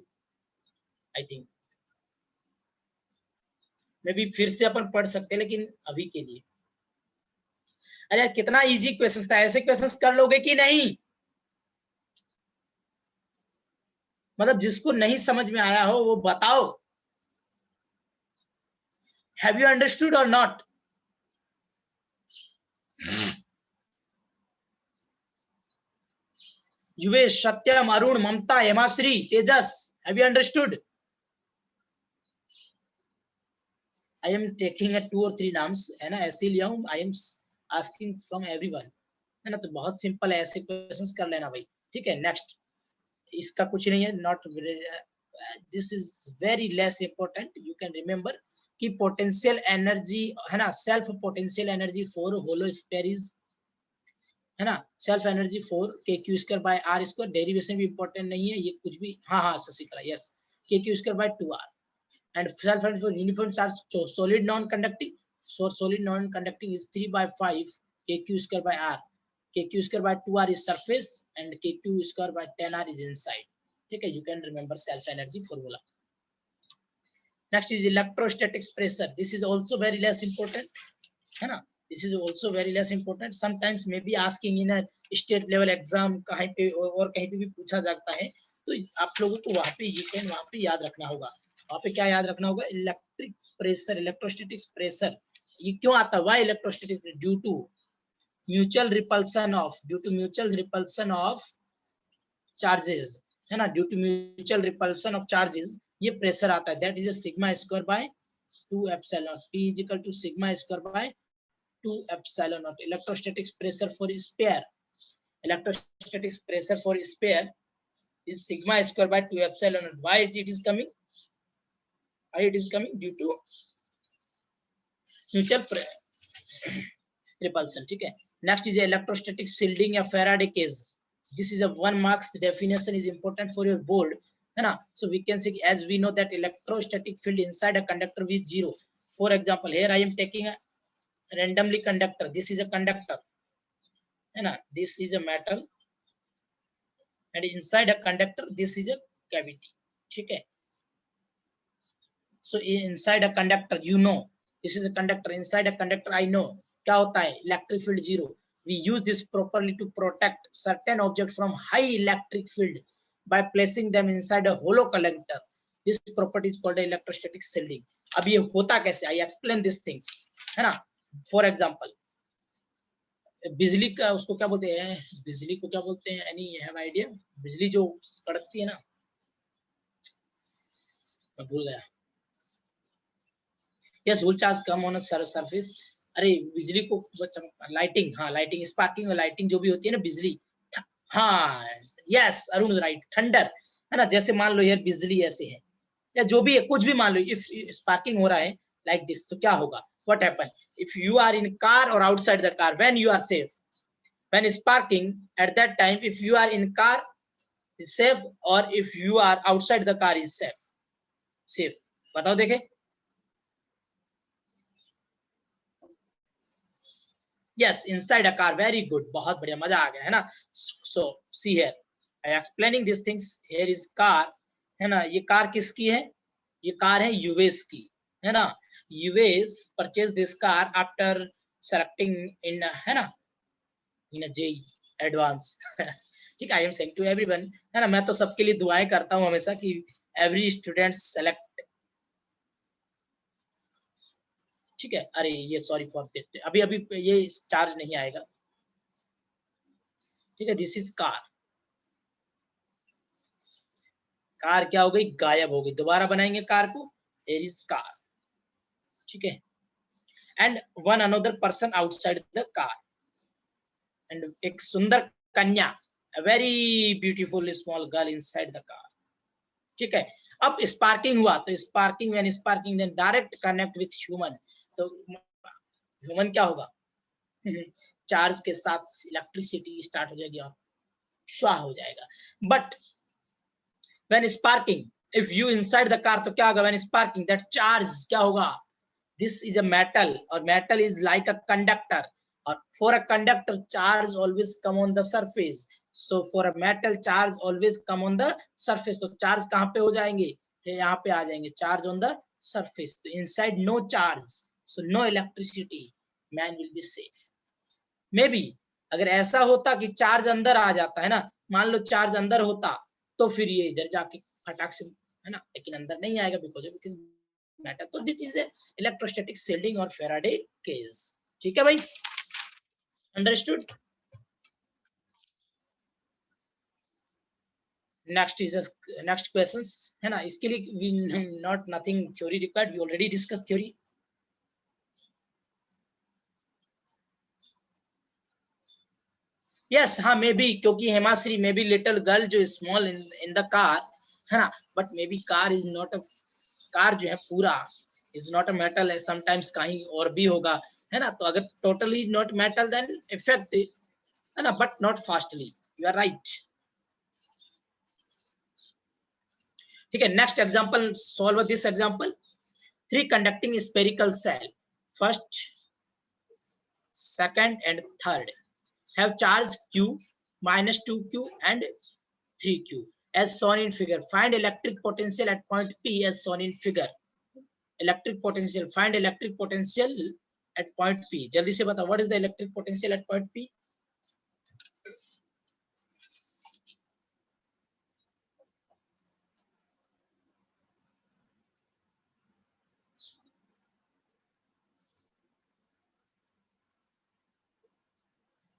I think maybe फिर से अपन पढ़ सकते हैं, लेकिन अभी के लिए. अरे यार कितना इजी क्वेश्चन था. ऐसे क्वेश्चंस कर लोगे कि नहीं? मतलब जिसको नहीं समझ में आया हो वो बताओ. Have you understood or not? युवेश, Satyam, Arun, Mamata, हेमाश्री, Tejas, have you understood? I am taking a 2 or 3 नाम्स, है ना, ऐसे लिया हूं. I am asking from everyone, है ना. तो बहुत सिंपल है, ऐसे क्वेश्चंस कर लेना भाई. ठीक है, नेक्स्ट. इसका कुछ नहीं है, not this is very less important. You can remember कि potential energy है ना, self potential energy for hollow sphere is है ना, self energy 4 K Q square by R square. Derivation भी इंपॉर्टेंट नहीं है ये कुछ भी. हाँ Shashikala, yes, K Q square by 2 R. And self energy for uniform charge solid non conducting. So solid non conducting is 3/5 K Q square by R. K Q square by 2 R is surface and K Q square by 10 R is inside. ठीक है, you can remember self energy formula. Next is electrostatics pressure. This is also very less important, है ना. This is also very less important. Sometimes may be asking in a state level exam कहीं पे और कहीं पे भी पूछा जाता है, तो आप लोगों को वहाँ पे you can वहाँ पे याद रखना होगा. वहाँ पे क्या याद रखना होगा? Electric pressure, electrostatics pressure. ये क्यों आता है? Why electrostatic? Due to mutual repulsion of charges, है ना. Due to mutual repulsion of charges ये प्रेशर आता है. That is a sigma square by 2 epsilon. P is equal to sigma square by 2 epsilon naught. Electrostatics pressure for sphere. Electrostatics pressure for sphere is sigma square by 2 epsilon naught. Why it is coming? Why it is coming? Due to mutual repulsion. ठीक है. Next is electrostatic shielding या Faraday cage. This is a 1 marks definition is important for your board, है ना. So we can say as we know that electrostatic field inside a conductor is 0. For example, here I am taking a randomly conductor. This is a conductor, है ना. This is a metal and inside a conductor this is a cavity. ठीक है. So inside a conductor, you know, this is a conductor. Inside a conductor I know क्या होता है? Electric field 0. We use this properly to protect certain object from high electric field by placing them inside a hollow conductor. This property is called electrostatic shielding. अब ये होता कैसे? I explain these things, है ना. For example बिजली का उसको क्या बोलते हैं? बिजली को क्या बोलते हैं? Any have idea? बिजली जो कड़कती है ना, मैं भूल गया. Yes, whole charge come on surface. अरे बिजली को लाइटिंग, हाँ लाइटिंग, स्पार्किंग और लाइटिंग जो भी होती है ना बिजली. हाँ यस अरुण, राइट. थंडर, है ना. जैसे मान लो यार बिजली ऐसे है या जो भी है, कुछ भी मान लो, इफ स्पार्किंग हो रहा है लाइक दिस, तो क्या होगा? What happen if you are in car or outside the car? When you are safe, when sparking, at that time if you are in car is safe or if you are outside the car is safe. बताओ देखे. Yes, inside a car. Very good, बहुत बढ़िया, मजा आ गया, है ना. So see here I am explaining these things. Here is car, है ना. ये कार किसकी है? ये कार है यूएस की, है ना. US purchased this car after selecting in, है ना, in a JEE advance. ठीक है, I am saying to everyone, है ना. मैं तो सबके लिए दुआएं करता हूँ हमेशा कि every student select. ठीक है. अरे ये सॉरी फॉर दैट, अभी ये चार्ज नहीं आएगा. ठीक है. This is car. कार क्या हो गई? गायब हो गई. दोबारा बनाएंगे कार को. here is car. ठीक है. And one another person outside the car and एक सुंदर कन्या, a very beautiful small girl inside the car. ठीक है. अब स्पार्किंग हुआ तो sparking, when sparking then direct connect with human, तो ह्यूमन क्या होगा? चार्ज के साथ इलेक्ट्रिसिटी स्टार्ट हो जाएगी और श्वा हो जाएगा. But when sparking, if you inside the car, तो क्या होगा? व्हेन स्पार्किंग दैट चार्ज क्या होगा? This is a metal or metal is like a conductor, or for a conductor charge always come on the surface. So for a metal charge always come on the surface. तो charge कहाँ पे हो जाएंगे? यहाँ पे आ जाएंगे. Charge on the surface. तो inside no charge, so no electricity, man will be safe. Maybe अगर ऐसा होता कि चार्ज अंदर आ जाता है ना, मान लो चार्ज अंदर होता तो फिर ये इधर जाके फटाक से, है ना, लेकिन अंदर नहीं आएगा because मैटर. तो दिस इज इलेक्ट्रोस्टैटिक शील्डिंग और फैराडे केज. ठीक है भाई, understood. Next is next questions, है ना. इसके लिए we not nothing theory required, we already discuss theory. Yes हाँ मे बी, क्योंकि Hemashri may be little girl जो स्मॉल इन द कार, है ना. But may be car is not a, car जो है पूरा इज नॉट अ मेटल है, sometimes कहीं और भी होगा, है ना। तो अगर totally not metal then effect है ना, but not fastly, you are right. ठीक है, next example, solve this example. 3 conducting spherical cell, first, second and third, have charge q, minus 2q and 3q as shown in figure. Find electric potential at point P as shown in figure. Electric potential, find electric potential at point P. जल्दी से बताओ, what is the electric potential at point P?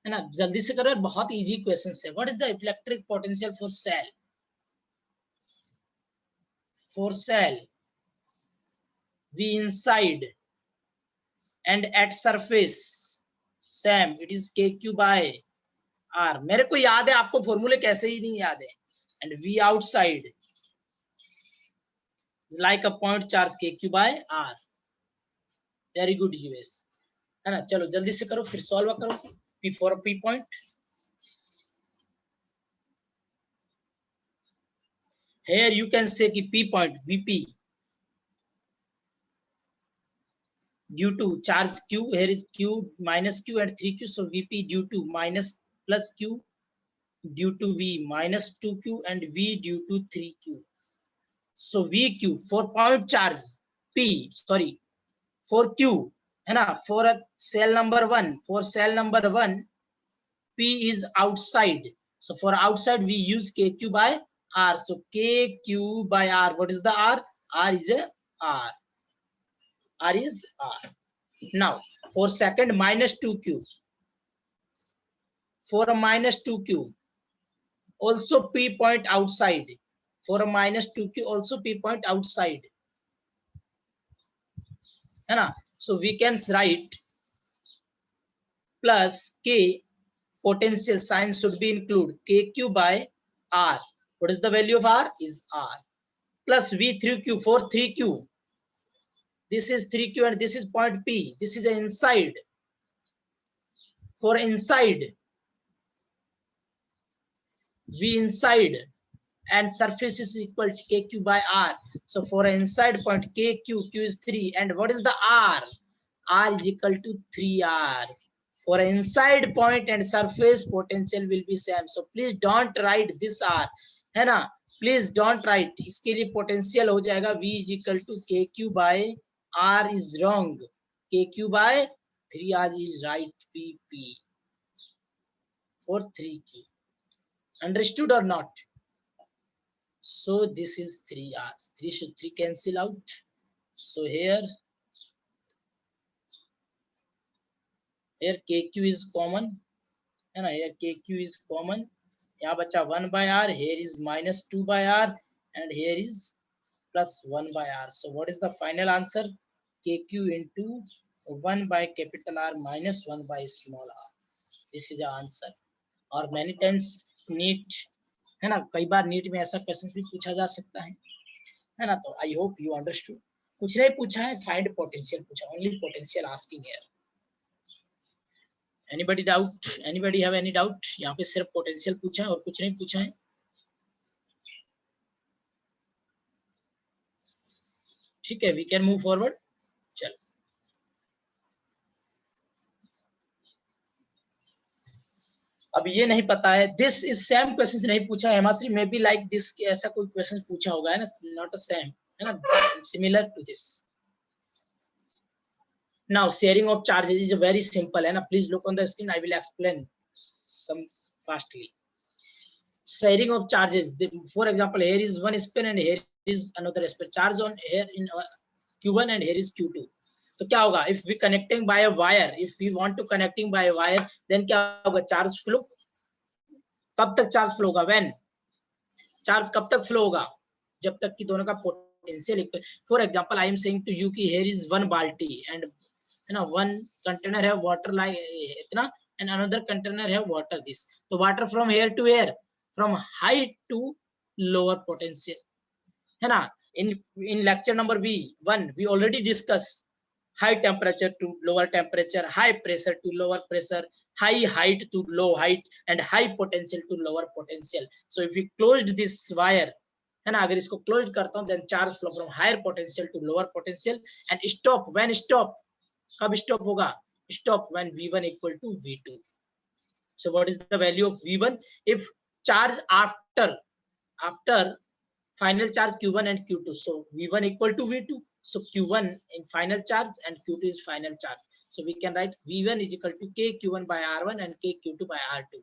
है ना, जल्दी से करो, बहुत easy question है। What is the electric potential for sale? For sale V inside and at surface same, it is kq by r. मेरे को याद है, आपको फॉर्मूले कैसे ही नहीं याद है। and V outside is like a point charge kq by r. very good US, है ना। चलो जल्दी से करो, फिर सॉल्व करो। P for P point, here you can say कि P point Vp due to charge q, here is q minus q and 3q, so Vp due to minus plus q due to V minus 2q and V due to 3q. So VQ for point charge P, sorry, for Q, है ना, for a cell number 1, for cell number 1 P is outside, so for outside we use KQ by R, so KQ by R, what is the R? R is a R, R is R. Now for second minus 2Q, for a minus 2Q also P point outside, for a minus 2Q also P point outside, है ना। So we can write plus K potential sign should be include KQ by R. What is the value of R? Is R. Plus V 3Q for 3Q. This is 3Q and this is point P. This is inside. For inside, V inside and surface is equal to KQ by R. So for inside point KQ, Q is 3. And what is the R? R is equal to 3R. For inside point and surface potential will be same. So please don't write this R, है ना, please don't write. इसके लिए potential हो जाएगा V is equal to KQ by R is wrong. KQ by 3R is right. VP for 3Q. Understood or not? So this is 3R. 3 should 3 cancel out. So here KQ is common, है ना, here KQ is common, यहाँ बचा 1 by R, here is minus 2 by R and here is plus 1 by R. So what is the final answer? KQ into 1 by capital R minus 1 by small r. This is the answer. और many times NEET, है ना, कई बार NEET में ऐसा question भी पूछा जा सकता है ना। तो I hope you understood. कुछ नहीं पूछा है, find potential पूछा, only potential asking here. Anybody doubt? Anybody have any doubt? यहाँ पे सिर्फ पोटेंशियल पूछा है और कुछ नहीं पूछा है। ठीक है, we can move forward. चल, अब ये नहीं पता है, दिस इज सेम क्वेश्चन नहीं पूछा है हेमाश्री, मे बी लाइक दिस, ऐसा कोई क्वेश्चन पूछा होगा, है ना, नॉट अ सेम, है ना, similar to this. Now sharing of charges is very simple, है ना, please look on the screen, I will explain some fastly. Sharing of charges, for example, here is one spin and here is another spin, charge on here in Q1 and here is Q2. तो क्या होगा, if we connecting by a wire, if we want to connecting by a wire, then क्या होगा, charge flow, कब तक charge flow होगा, when, charge कब तक फ्लो होगा, जब तक कि दोनों का potential equal. For example I am saying to you कि here is one बाल्टी and, है ना, one container है water like इतना and another container है water this, तो water from here to here, from high to lower potential, है ना. In lecture number V1 we already discussed high temperature to lower temperature, high pressure to lower pressure, high height to low height, and high potential to lower potential. So if we closed this wire, है ना, अगर इसको closed करता हूँ, then charge flow from higher potential to lower potential and stop. When stop, कब stop होगा? Stop when V1 equal to V2. So what is the value of V1 if charge after final charge Q1 and Q2? So V1 equal to V2. So Q1 in final charge and Q2 is final charge. So we can write V1 is equal to K Q1 by R1 and K Q2 by R2.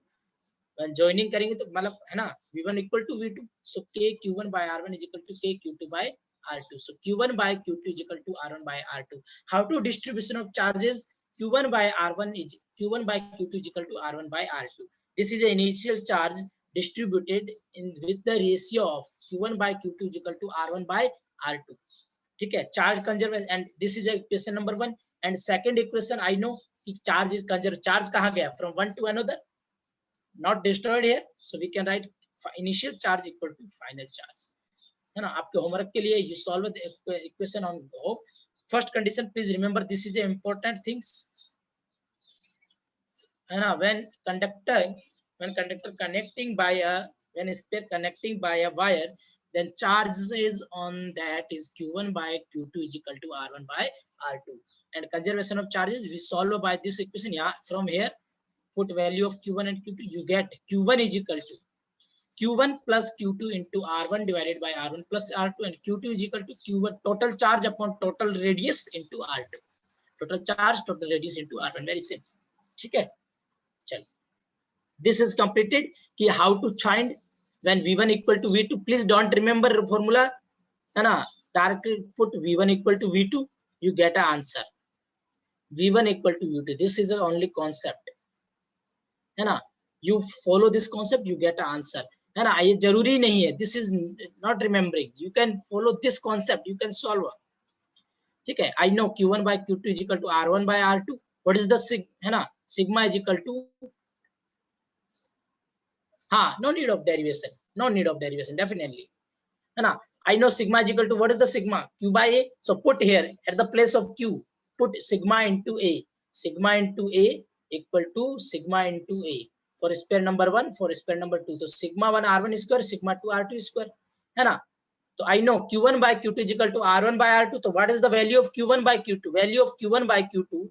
When joining करेंगे तो मतलब है ना, V1 equal to V2. So K Q1 by R1 is equal to K Q2 by R2. So Q1 by Q2 is equal to R1 by R2. How to distribution of charges? Q1 by R1 is Q1 by Q2 is equal to R1 by R2. This is the initial charge distributed in with the ratio of Q1 by Q2 is equal to R1 by R2. ठीक है, charge conservation, and this is equation number 1. And second equation I know कि charge is conserved. Charge कहाँ गया? From one to another, not destroyed here. So we can write initial charge equal to final charge. है ना, आपके homework के लिए you solve the equation on go. First condition, please remember, this is the important things. है ना, when conductor connecting by a, when spare connecting by a wire, then charge is on that is Q1 by Q2 is equal to R1 by R2. And conservation of charges we solve by this equation. Yeah, from here put value of Q1 and Q2, you get Q1 is equal to Q1 plus Q2 into R1 divided by R1 plus R2, and Q2 is equal to Q1 total charge upon total radius into R2. Total charge, total radius into R1. Very simple. ठीक है, चल. This is completed. कि how to find when V1 equal to V2. Please don't remember formula, है ना. Directly put V1 equal to V2, you get an answer. V1 equal to V2. This is the only concept, है ना. You follow this concept, you get an answer, है ना. ये जरूरी नहीं है. This is not remembering. You can follow this concept, you can solve. ठीक है. I know Q1 by Q2 is equal to R1 by R2. What is the है ना, sigma is equal to, हाँ, no need of derivation, no need of derivation, definitely, है ना. I know sigma is equal to, what is the sigma? Q by A. So put here at the place of Q, put sigma into A. Sigma into A equal to sigma into A for spare number 1, for spare number 2. So sigma 1 R1 square, sigma 2 R2 square, है ना. So I know Q1 by Q2 is equal to R1 by R2. So what is the value of Q1 by Q2? Value of Q1 by Q2,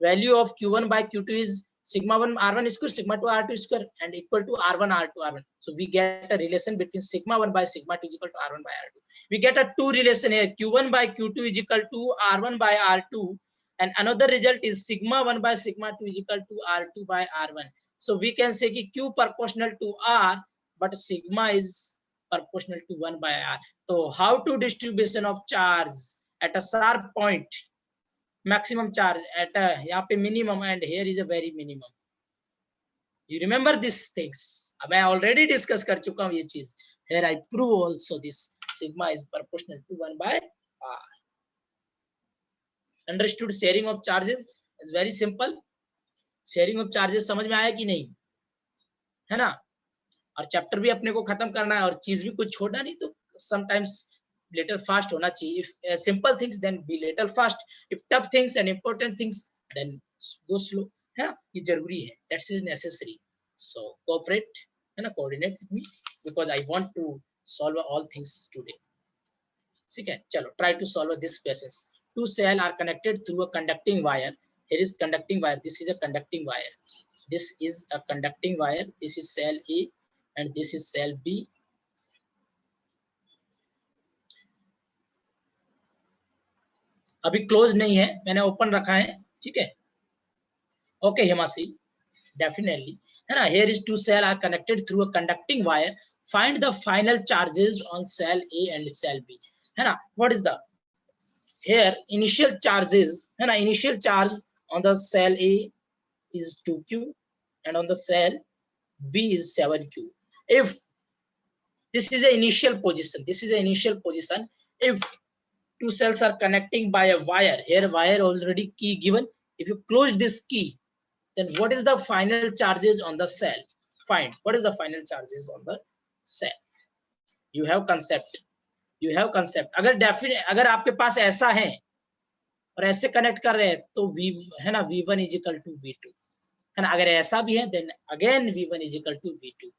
value of Q1 by Q2 is sigma 1 R1 square, sigma 2 R2 square, and equal to R1 R2 R1. So we get a relation between sigma 1 by sigma 2 is equal to R1 by R2. We get a two relation here. Q1 by Q2 is equal to R1 by R2, and another result is sigma 1 by sigma 2 is equal to R2 by R1. So we can say कि Q proportional to R, but sigma is proportional to 1 by R. So how to distribution of charge at a sharp point, maximum charge at a यहाँ पे minimum, and here is a very minimum. You remember these things? मैं already discuss कर चुका हूँ ये चीज. Here I prove also this sigma is proportional to 1 by R. Understood? Sharing of charges is very simple. Sharing of charges समझ में आया कि नहीं, है ना. और चैप्टर भी अपने को खत्म करना है और चीज भी कुछ छोड़ना नहीं. तो sometimes little fast होना चाहिए. If simple things then be little fast. If tough things and important things then go slow, है ना. ये जरूरी है. That is necessary. So cooperate, है ना, coordinate with me because I want to solve all things today. ठीक है, चलो try to solve this questions. Two cells are connected through a conducting wire. Here is conducting wire. This is a conducting wire. This is a conducting wire. This is cell A and this is cell B. अभी close नहीं है, मैंने open रखा है. ठीक है, okay Himashi, definitely, है ना. Here is two cell are connected through a conducting wire. Find the final charges on cell A and cell B. है ना. What is the here initial charges, है ना. Initial charge on the cell A is 2Q and on the cell B is 7Q. If this is the initial position, this is the initial position. If two cells are connecting by a wire, here wire already key given. If you close this key, then what is the final charges on the cell? Find what is the final charges on the cell. You have concept. You have concept. अगर definite, अगर आपके पास ऐसा है और ऐसे connect कर रहे हैं तो वी है ना v1 is equal to v2 है ना। अगर ऐसा भी है then again v1 is equal to v2।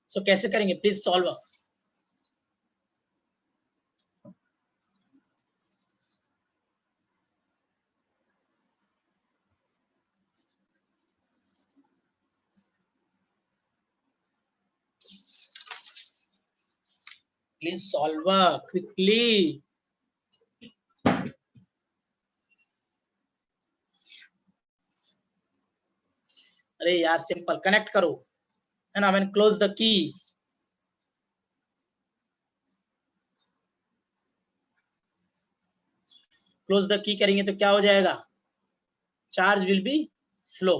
So कैसे करेंगे, please solve. Please solve quickly. अरे यार सिंपल कनेक्ट करो है ना। मैंने close the key. Close the key करेंगे तो क्या हो जाएगा, charge will be flow,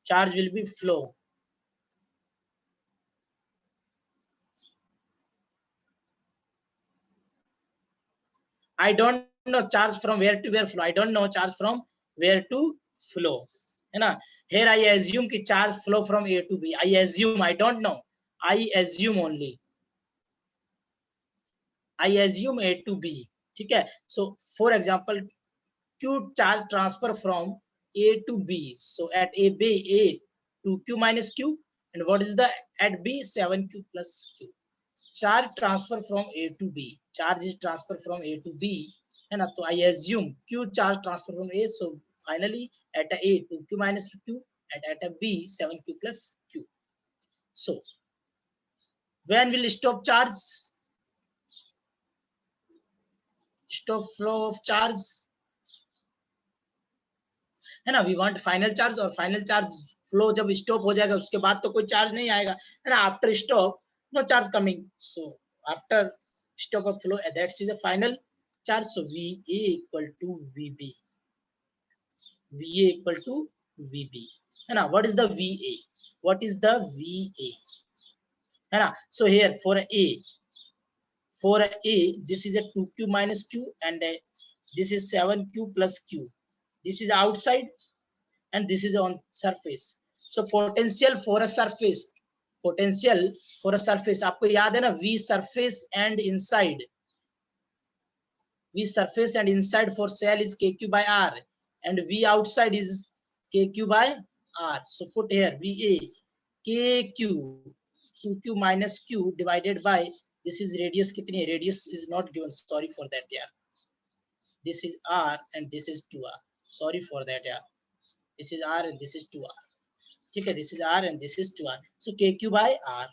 charge will be flow. I don't know charge from where to where flow. I don't know charge from where to flow. है ना। Here I assume कि charge flow from A to B. I assume, I don't know. I assume only. I assume A to B. ठीक है। So for example, Q charge transfer from A to B. So at A B A to Q minus Q, and what is the at B 7Q plus Q. Charge transfer from A to B. Charge is transfer from A to B है ना। तो I assume Q charge transfer from A, so finally at a to Q minus Q, at a B 7Q plus Q. So when will stop charge, stop flow of charge है ना। We want final charge, और final charge flow जब stop हो जाएगा उसके बाद तो कोई चार्ज नहीं आएगा है ना। After stop no charge coming, so after stop of flow, that is a final charge. So VA equal to VB, VA equal to VB है ना। what is the VA, what is the VA है ना। so here for a this is a 2Q minus Q, and this is 7Q plus Q. This is outside and this is on surface. So potential for a surface, potential for a surface आपको याद है ना, V surface and inside, V surface and inside for cell is KQ by R, and V outside is KQ by R. So put here VA KQ 2Q minus Q divided by, this is radius कितनी है, radius is not given, sorry for that यार, this is R and this is 2R, sorry for that यार, this is R and this is 2R, ठीक है, this is R and this is 2R. So KQ by R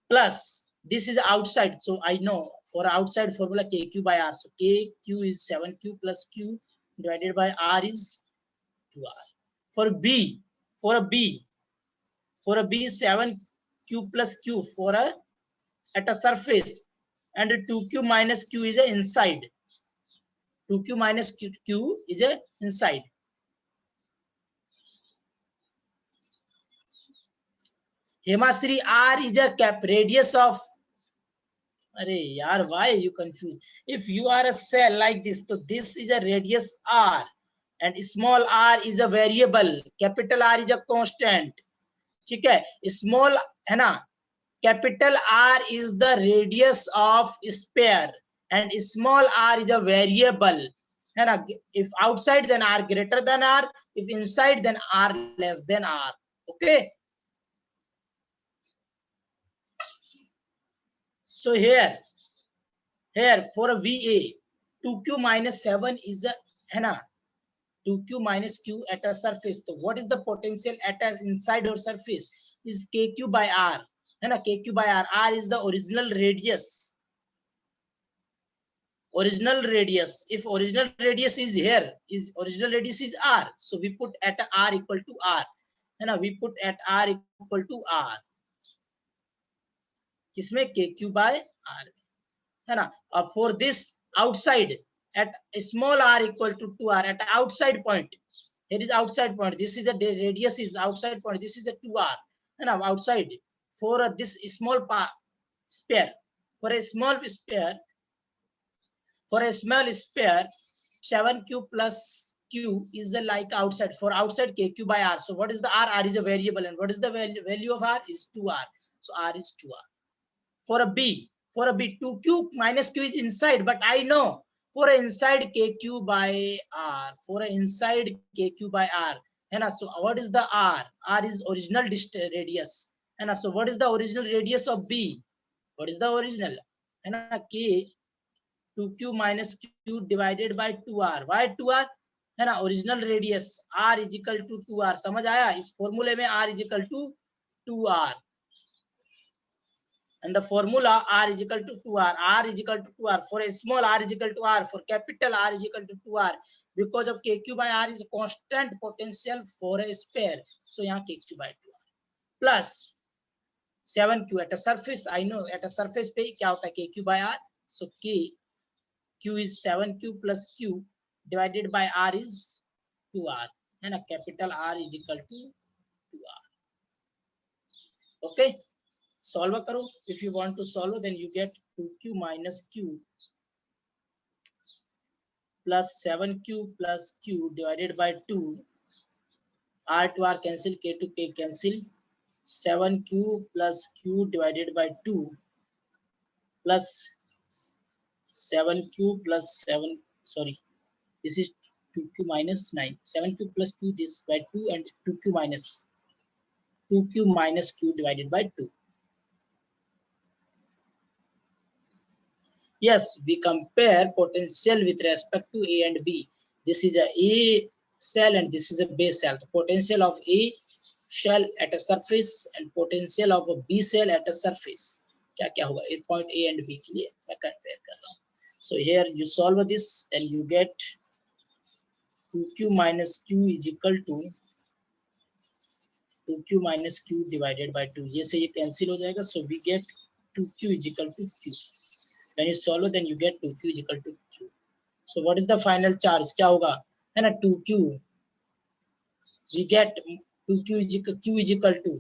plus this is outside, so I know for outside formula KQ by R, so KQ is 7Q plus Q divided by R is 2R. For B, for a B, for a B 7Q plus Q for a at a surface, and 2Q minus Q is a inside, 2Q minus Q is a inside. Hemashri, R is a cap radius of, अरे यार why you confused, if you are a cell like this, so this is a radius R and small r is a variable, capital R is a constant, ठीक है। small है ना, capital R is the radius of sphere and small r is a variable है ना। if outside then R greater than R, if inside then R less than R, okay। So here for a VA 2Q minus 7 is a है ना, 2Q minus Q at a surface. So what is the potential at a inside or surface is KQ by R है ना, KQ by R. R is the original radius, original radius. If original radius is here, is original radius is R, so we put at R equal to R है ना, we put at R equal to R किसमें, KQ by R है ना। for this outside at small r equal to 2R at outside point, here is outside point, this is the radius is outside point, this is a 2R है ना, outside for this small sphere, for a small sphere, for a small sphere 7Q plus Q is a like outside, for outside KQ by R. So what is the R? R is a variable, and what is the value of R is 2R, so R is 2R. for a B, 2Q minus Q is inside, but I know for a inside KQ by R, for a inside KQ by R, है ना? So what is the R? R is original radius, है ना? So what is the original radius of B? What is the original? है ना? K 2Q minus Q divided by 2R. Why 2R? है ना? Original radius R is equal to 2R. समझ आया? इस फॉर्मूले में R is equal to 2R. And the formula R is equal to 2R. R is equal to 2R. For a small R is equal to R. For capital R is equal to 2R. Because of KQ by R is a constant potential for a sphere. So यहाँ KQ by 2R. Plus 7Q at a surface. I know at a surface पे क्या होता है KQ by R. So Q is 7Q plus Q divided by R is 2R. है ना? Capital R is equal to 2R. Okay. Solve करो. If you want to solve, then you get 2Q minus Q plus 7Q plus Q divided by 2. R to R cancel, K to K cancel. 7Q plus Q divided by 2 plus 7Q plus 7. Sorry, this is 2Q minus 9. 7Q plus Q this by 2 and 2Q minus Q divided by 2. Yes, we compare potential with respect to A and B. This is a A cell and this is a B cell. The potential of A cell at a surface and potential of a B cell at a surface. क्या क्या होगा? A point A and B के लिए मैं compare कर रहा हूँ. So here you solve this and you get 2Q minus Q is equal to 2Q minus Q divided by 2. ये से ये cancel हो जाएगा. So we get 2Q is equal to Q. When you solve, then you get 2Q is equal to Q. So what is the final charge? क्या होगा? है ना? 2Q. We get 2Q is equal, Q is equal to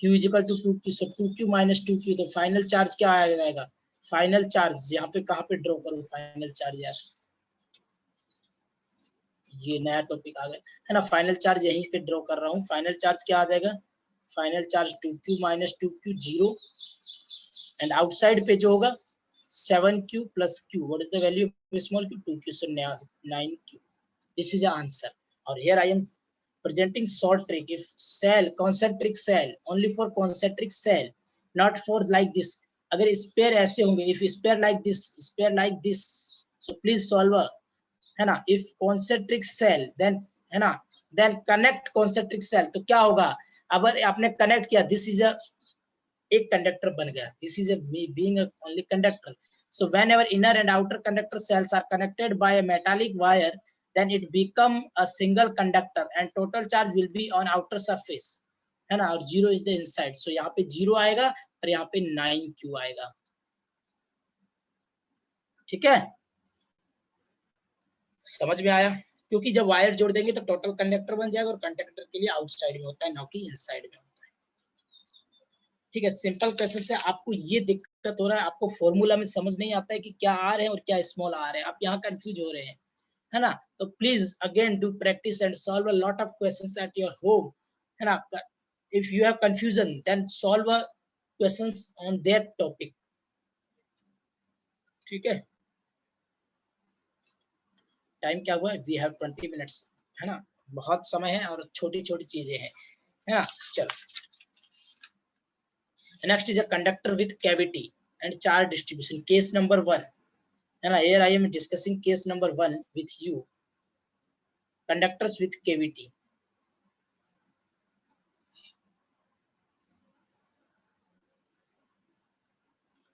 2Q. So 2Q minus 2Q. तो final charge क्या आ जाएगा? Final charge यहाँ पे कहाँ पे draw करूँ final charge यार? ये नया टॉपिक आ गया है ना? फाइनल चार्ज यहीं पे ड्रॉ कर रहा हूँ. फाइनल चार्ज क्या आ जाएगा? Final charge 2Q minus 2Q 0 and outside पे जो होगा 7Q plus Q. What is the value of small q? 2Q. So 9Q. This is the answer. Or here I am presenting short trick. If cell, concentric cell, only for concentric cell, not for like this. अगर spare ऐसे होंगे, if sphere like this, so please solve है ना? If concentric cell, then है ना? Then connect concentric cell. तो क्या होगा? अगर आपने connect किया, this is a एक कंडक्टर बन गया. This is a being a only conductor. So whenever inner and outer conductor cells are connected by a metallic wire, then it become a single conductor and total charge will be on outer surface. है ना? और 0 is the inside. So यहाँ पे 0 आएगा और यहाँ पे 9Q आएगा. ठीक है? समझ में आया? क्योंकि जब वायर जोड़ देंगे तो टोटल कंडक्टर बन जाएगा और कंडक्टर के लिए आउटसाइड में होता है, ना कि इनसाइड में होता है. ठीक है? सिंपल क्वेश्चन से आपको ये दिक्कत हो रहा है, आपको फॉर्मूला में समझ नहीं आता है कि क्या आर है और क्या स्मॉल आर है, आप यहाँ कंफ्यूज हो रहे हैं, है ना? तो please again do practice and solve a lot of questions at your home, है ना? If you have confusion then solve questions on that topic. ठीक है? टाइम क्या हुआ है? वी हैव 20 मिनट्स, है ना? बहुत समय है और छोटी छोटी चीजें हैं, है ना? चलो, next is a conductor with cavity and charge distribution. Case number 1, है ना? Here I am discussing case number 1 with you. Conductors with cavity.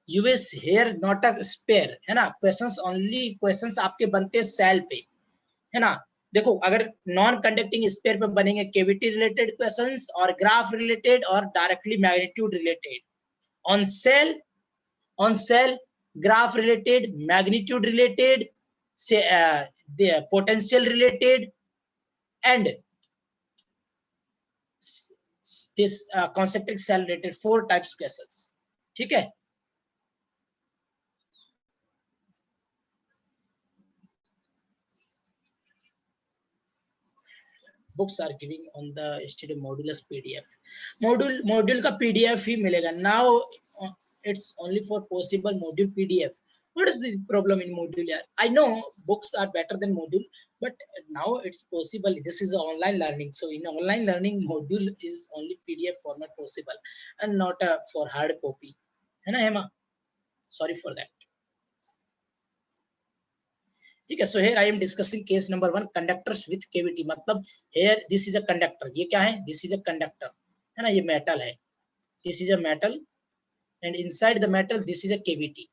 US here not a spare, है ना? Questions only questions आपके बनते हैं सेल पे, है ना? देखो, अगर नॉन कंडक्टिंग स्पेयर पे बनेंगे केविटी रिलेटेड क्वेश्चंस और ग्राफ रिलेटेड और directly magnitude related. on cell graph related, magnitude related, say the potential related and this concentric cell related. 4 types questions. ठीक है? books are giving on the study modulus PDF. Module का PDF ही मिलेगा. Now it's only for possible module PDF. What is the problem in module? I know books are better than module, but now it's possible. This is online learning, so in online learning module is only PDF format possible and not for hard copy. है ना Hema? Sorry for that. ठीक है. So here I am discussing case number 1, conductors with cavity. मतलब here this is a conductor. ये क्या है? This is a conductor. है ना? ये metal है. This is a metal and inside the metal this is a cavity.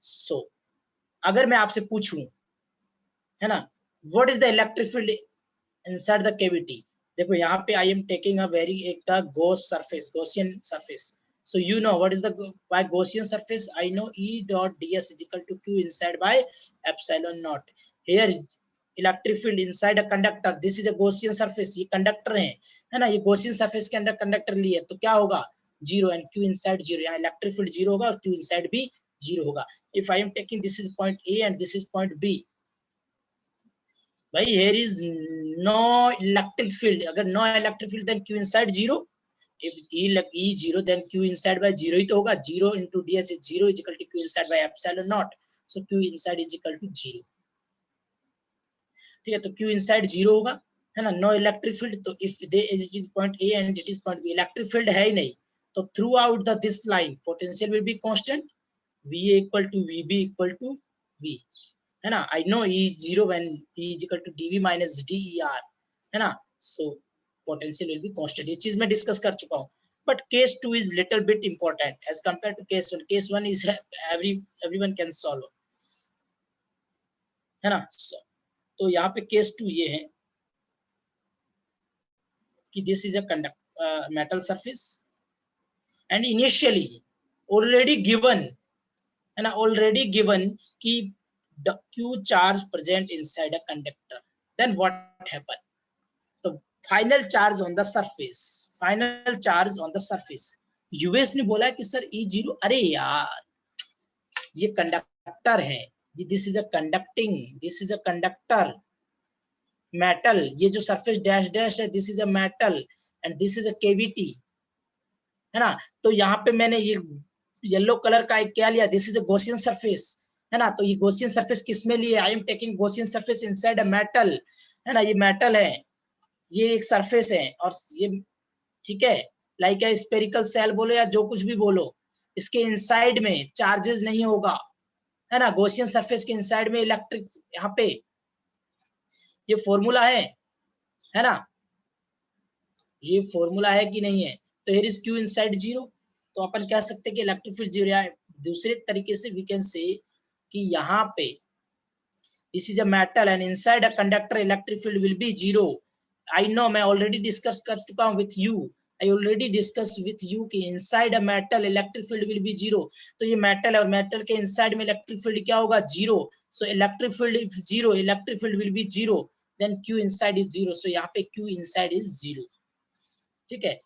So अगर मैं आपसे पूछूं, है ना, what is the electric field inside the cavity? देखो यहाँ पे I am taking a very Gaussian surface. So you know what is the by Gaussian surface? I know E dot ds is equal to q inside by epsilon naught. Here electric field inside a conductor. This is a Gaussian surface. ये conductor है ना? ये Gaussian surface के अंदर conductor लिए तो क्या होगा? 0 and q inside 0. यहाँ electric field 0 होगा और q inside भी 0 होगा. If I am taking this is point A and this is point B, भाई here is no electric field. अगर no electric field then q inside 0. If E 0 then q inside by 0 ही तो होगा. 0 into ds is 0 is equal to q inside by epsilon naught. So q inside is equal to 0. ठीक है. तो q inside 0 होगा, है ना? no electric field. तो if it is point A and it is point B, electric field है ही नहीं, तो throughout this line potential will be constant. VA equal to VB equal to V, है ना? I know E is 0 when E is equal to dV minus DER, है ना? So potential will be constant. ये चीज मैं discuss कर चुका हूँ. But case 2 is little bit important as compared to case 1. Case 1 is everyone can solve, है ना? तो यहाँ पे case 2 ये है कि this is a metal surface and initially already given, है ना, already given कि q charge present inside a conductor. Then what happen? तो final charge on the surface, final charge on the surface. US ने बोला कि sir E0. अरे यार ये कंडक्टर है, this is a conducting, this is a conductor metal. ये जो surface dash dash है this is a metal and this is a cavity, है ना? तो यहाँ पे मैंने ये येलो कलर का क्या लिया? This is a Gaussian surface, है ना? तो ये गॉसियन सरफेस किस में लिए? आई am taking Gaussian surface inside a metal, है ना? ये मेटल है, ये एक सरफेस है और ये ठीक है लाइक ए स्फेरिकल सेल बोलो या जो कुछ भी बोलो, इसके इनसाइड में चार्जेस नहीं होगा, है ना? गॉसियन सरफेस के इनसाइड में इलेक्ट्रिक, यहाँ पे ये फॉर्मूला है ना? ये फॉर्मूला है कि नहीं है? तो हियर इज q इनसाइड 0. तो अपन कह सकते हैं कि इलेक्ट्रिक फील्ड 0 है. दूसरे तरीके से वी कैन से कि यहाँ पे this is a metal and inside a conductor electric field will be 0. I know, मैं ऑलरेडी डिस्कस कर चुका हूँ with you. I already discuss with you कि inside a metal electric field will be 0. तो ये मेटल है और metal के इनसाइड में इलेक्ट्रिक फील्ड क्या होगा? 0. So electric field if 0, electric field will be 0, then q inside is 0. So यहाँ पे q inside is 0. ठीक है.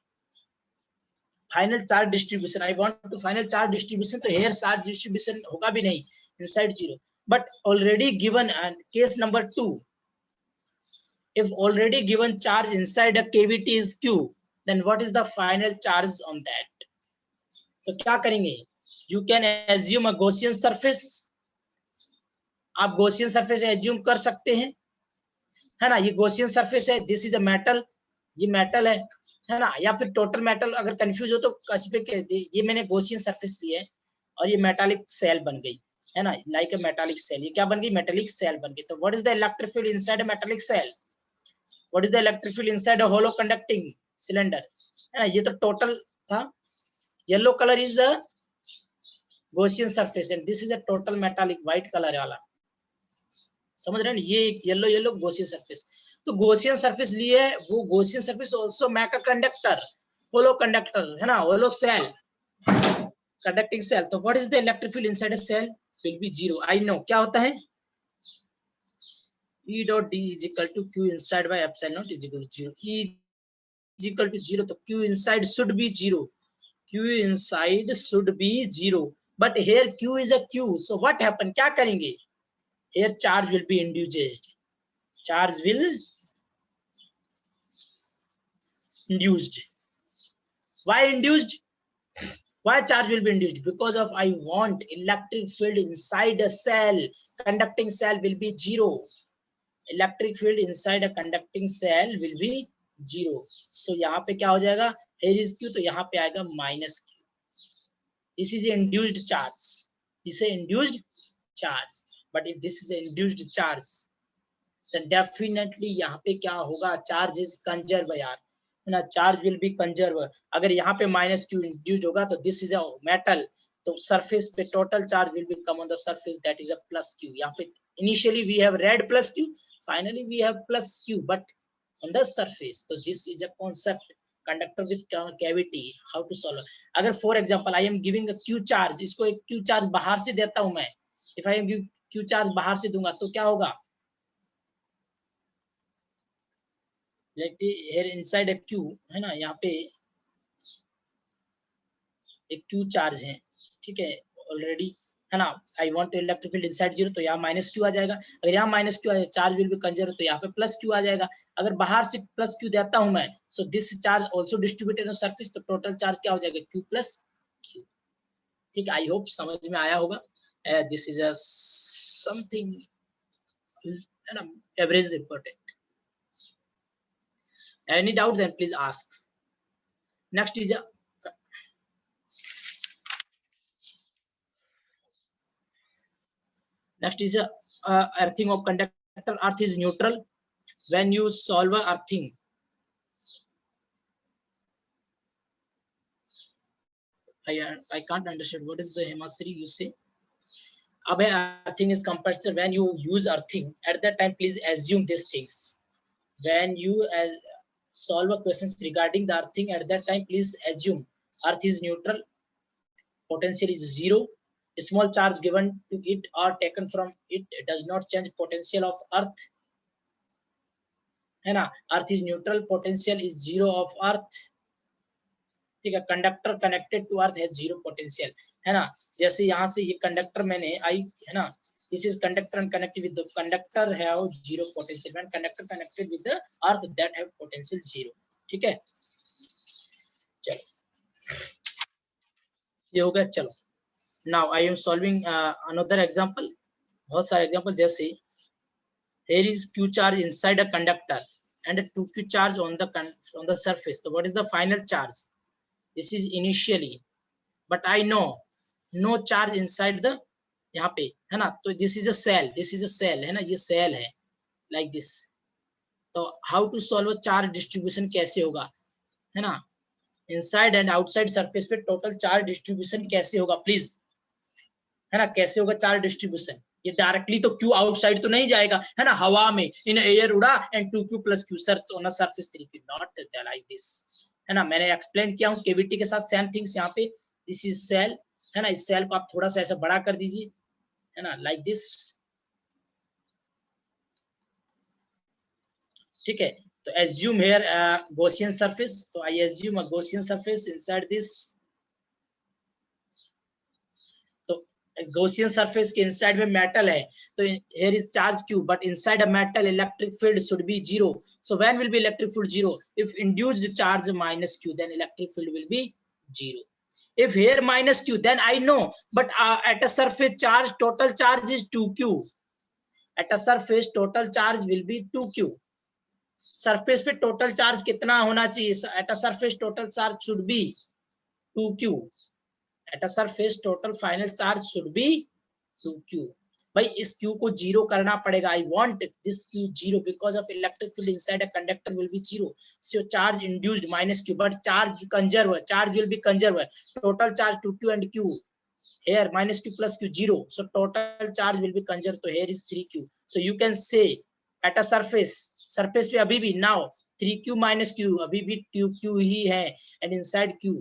Final charge distribution, I want to final charge distribution. तो हेयर चार्ज डिस्ट्रीब्यूशन होगा भी नहीं inside 0. But already given case number 2, if already given charge inside a cavity is q, then what is the final charge on that? तो क्या करेंगे? You can assume a Gaussian surface. आप Gaussian surface assume कर सकते हैं, है ना? ये Gaussian surface है, this is a metal, ये metal है ना? या फिर टोटल मेटल. अगर कंफ्यूज हो तो कच पे कह दे. ये मैंने गॉसियन सरफेस लिया है और ये मेटालिक सेल बन गई, है ना? Like a metallic shell. ये क्या बन गई? मेटालिक सेल बन गई. तो what is the electric field inside a metallic shell? What is the electric field inside a hollow conducting cylinder? है ना? ये तो टोटल था. Yellow colour is a Gaussian surface and this is a total metallic white colour वाला. समझ रहे हैं? ये येलो येलो गॉसियन सरफेस. तो गॉसियन सरफेस लिए वो Gaussian surface also make a conductor, hollow conductor, है ना? Hollow shell, conducting shell. तो what is the electric field inside a shell? Will be 0. I know क्या होता है? E dot d is equal to q inside by epsilon naught is equal to 0. E is equal to 0, तो q inside should be 0. q inside should be 0. But here q is a q. So what happen? क्या करेंगे? Here charge will be induced. Charge will induced. Why induced? Why charge will be induced? Because of I want electric field inside a cell. Conducting cell will be 0. Electric field inside a conducting cell will be 0. So यहाँ पे क्या हो जाएगा? Here is Q, तो यहाँ पे आएगा minus Q. This is induced charge. This is induced charge. But if this is induced charge, then definitely यहाँ पे क्या होगा? Charge is conserved यार. ना चार्ज विल बी कंजर्व. अगर यहाँ पे माइनस क्यू इंड्यूस्ड होगा तो दिस इज अ मेटल, तो सरफेस पे total charge will be come on the surface, that is a plus Q. यहाँ पे initially we have red plus Q, finally we have plus Q, but on the surface. तो this is a concept conductor with cavity. How to solve? अगर for example I am giving a Q charge, इसको एक Q charge बाहर से देता हूं मैं. If I M give Q charge बाहर से दूंगा तो क्या होगा? here inside a q है ना, यहाँ पे एक q चार्ज है, ठीक है ऑलरेडी, है ना. I want electric field inside 0, तो यहाँ माइनस क्यू आ जाएगा. अगर यहाँ माइनस क्यू आ जाए, चार्ज विल बी कंजर्व, तो यहाँ पे प्लस क्यू आ जाएगा. अगर बाहर से प्लस क्यू देता हूं मैं, so this charge also distributed on surface, तो टोटल चार्ज क्या हो जाएगा? q plus q. ठीक है, आई होप समझ में आया होगा. दिस इज अ समथिंग, है ना, average important. Any doubt, then please ask. Next is earthing of conductor. Earth is neutral. When you solve a earthing, I can't understand what is the Hemasri you say. Abhay, earthing is compulsory. When you use earthing, at that time please assume these things. When you solve a questions regarding the earthing, at that time please assume earth is neutral, potential is 0, small charge given to it or taken from it does not change potential of earth, है ना. earth is neutral, potential is 0 of earth. ठीक है, conductor connected to अर्थ है 0 potential, है ना. जैसे यहाँ से ये कंडक्टर मैंने आई, है ना, this is conductor and connected with the conductor have 0 potential, when conductor connected with the earth that have potential 0. ठीक है, चलो ये हो गया. चलो now I am solving another example. बहुत सारे एग्जांपल, जैसे here is q charge inside a conductor and a 2q charge on the surface. So what is the final charge? This is initially, but I know no charge inside the, यहाँ पे है ना, तो this is a cell, है ना, ये cell है like this. तो how to solve a charge distribution कैसे होगा, है ना, inside and outside surface पे total charge distribution कैसे होगा प्लीज, है ना, कैसे होगा चार्ज डिस्ट्रीब्यूशन. ये डायरेक्टली तो क्यू आउटसाइड तो नहीं जाएगा, है ना, हवा में इन एयर उड़ा and 2q plus q sir on a surface 3q, not like this, है ना. मैंने एक्सप्लेन किया हूं केविटी के साथ सेम थिंग्स. यहाँ पे दिस इज सेल, है ना, इस सेल को आप थोड़ा सा ऐसा बड़ा कर दीजिए, है ना, लाइक दिस. ठीक है, तो एज्यूम हियर गॉसियन सरफेस. तो I assume a Gaussian surface inside this. Gaussian surface के इनसाइड में मेटल है, तो here is charge q, but inside a metal electric field should be 0. So when will be electric field 0? If induced charge minus q, then electric field will be 0. If here minus q, then I know, but at a surface charge total charge is 2q. At a surface total charge will be 2q. Surface पे total charge कितना होना चाहिए? At a surface total charge should be 2q. At a surface total final charge should be 2q. भाई इस q को 0 करना पड़ेगा. I want this q 0 because of electric field inside a conductor will be 0. So charge induced minus q, but charge conserved, charge will be conserved. Total charge 2q and q. Here minus q plus q 0. So total charge will be conserved. So here is 3q. So you can say at a surface पे अभी भी now 3q minus q अभी भी 2q ही है and inside q.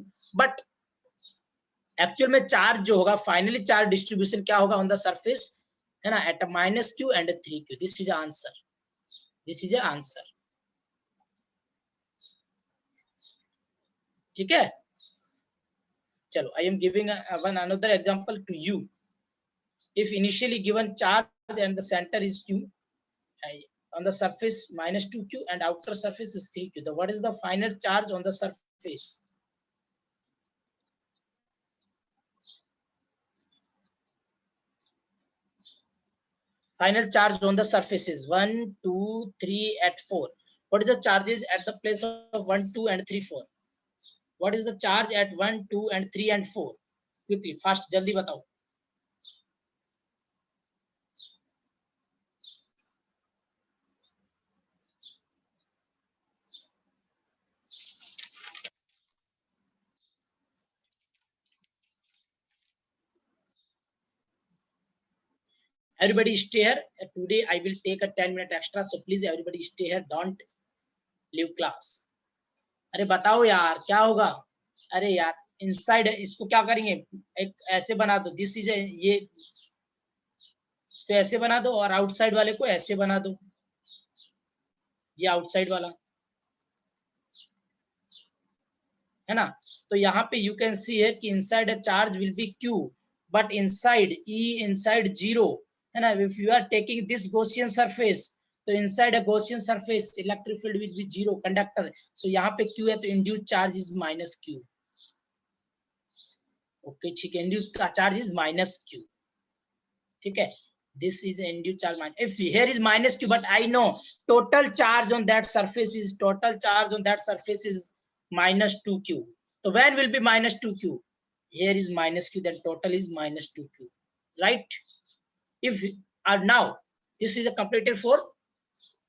But actual में charge जो होगा, finally charge distribution क्या होगा ऑन द सरफेस, है ना, at minus q and 3q. This is answer, this is answer. ठीक है, चलो I am giving one another example to you. If initially given charge and the centre is q, on the surface minus 2q and outer surface is 3q. So what is the final charge on the surface? Final charge on the surface is 1, 2, 3 at 4. What is the charges at the place of 1, 2 and 3, 4? What is the charge at 1, 2 and 3 and 4? Quickly, fast, jaldi batao. Everybody stay here. Today I will take a 10-minute extra, so please everybody stay here. Don't leave class. अरे बताओ यार क्या होगा? अरे यार inside इसको क्या करेंगे? एक ऐसे बना दो, दिस इज ये, इसको ऐसे बना दो और आउटसाइड वाले को ऐसे बना दो, ये आउटसाइड वाला है ना. तो यहाँ पे यू कैन सी है कि inside charge will be Q, but inside E inside zero है ना. If you are taking this Gaussian surface, तो inside a Gaussian surface electric field will be zero conductor. So यहाँ पे Q है तो induce charge is minus Q. Okay ठीक है, induce का चार्ज इज माइनस क्यू. ठीक है, this is induced charge minus. If here is minus q, but I know total charge on that surface is minus 2q. So when will be minus 2q? Here is minus q, then total is minus 2q, right? If now this is a completed for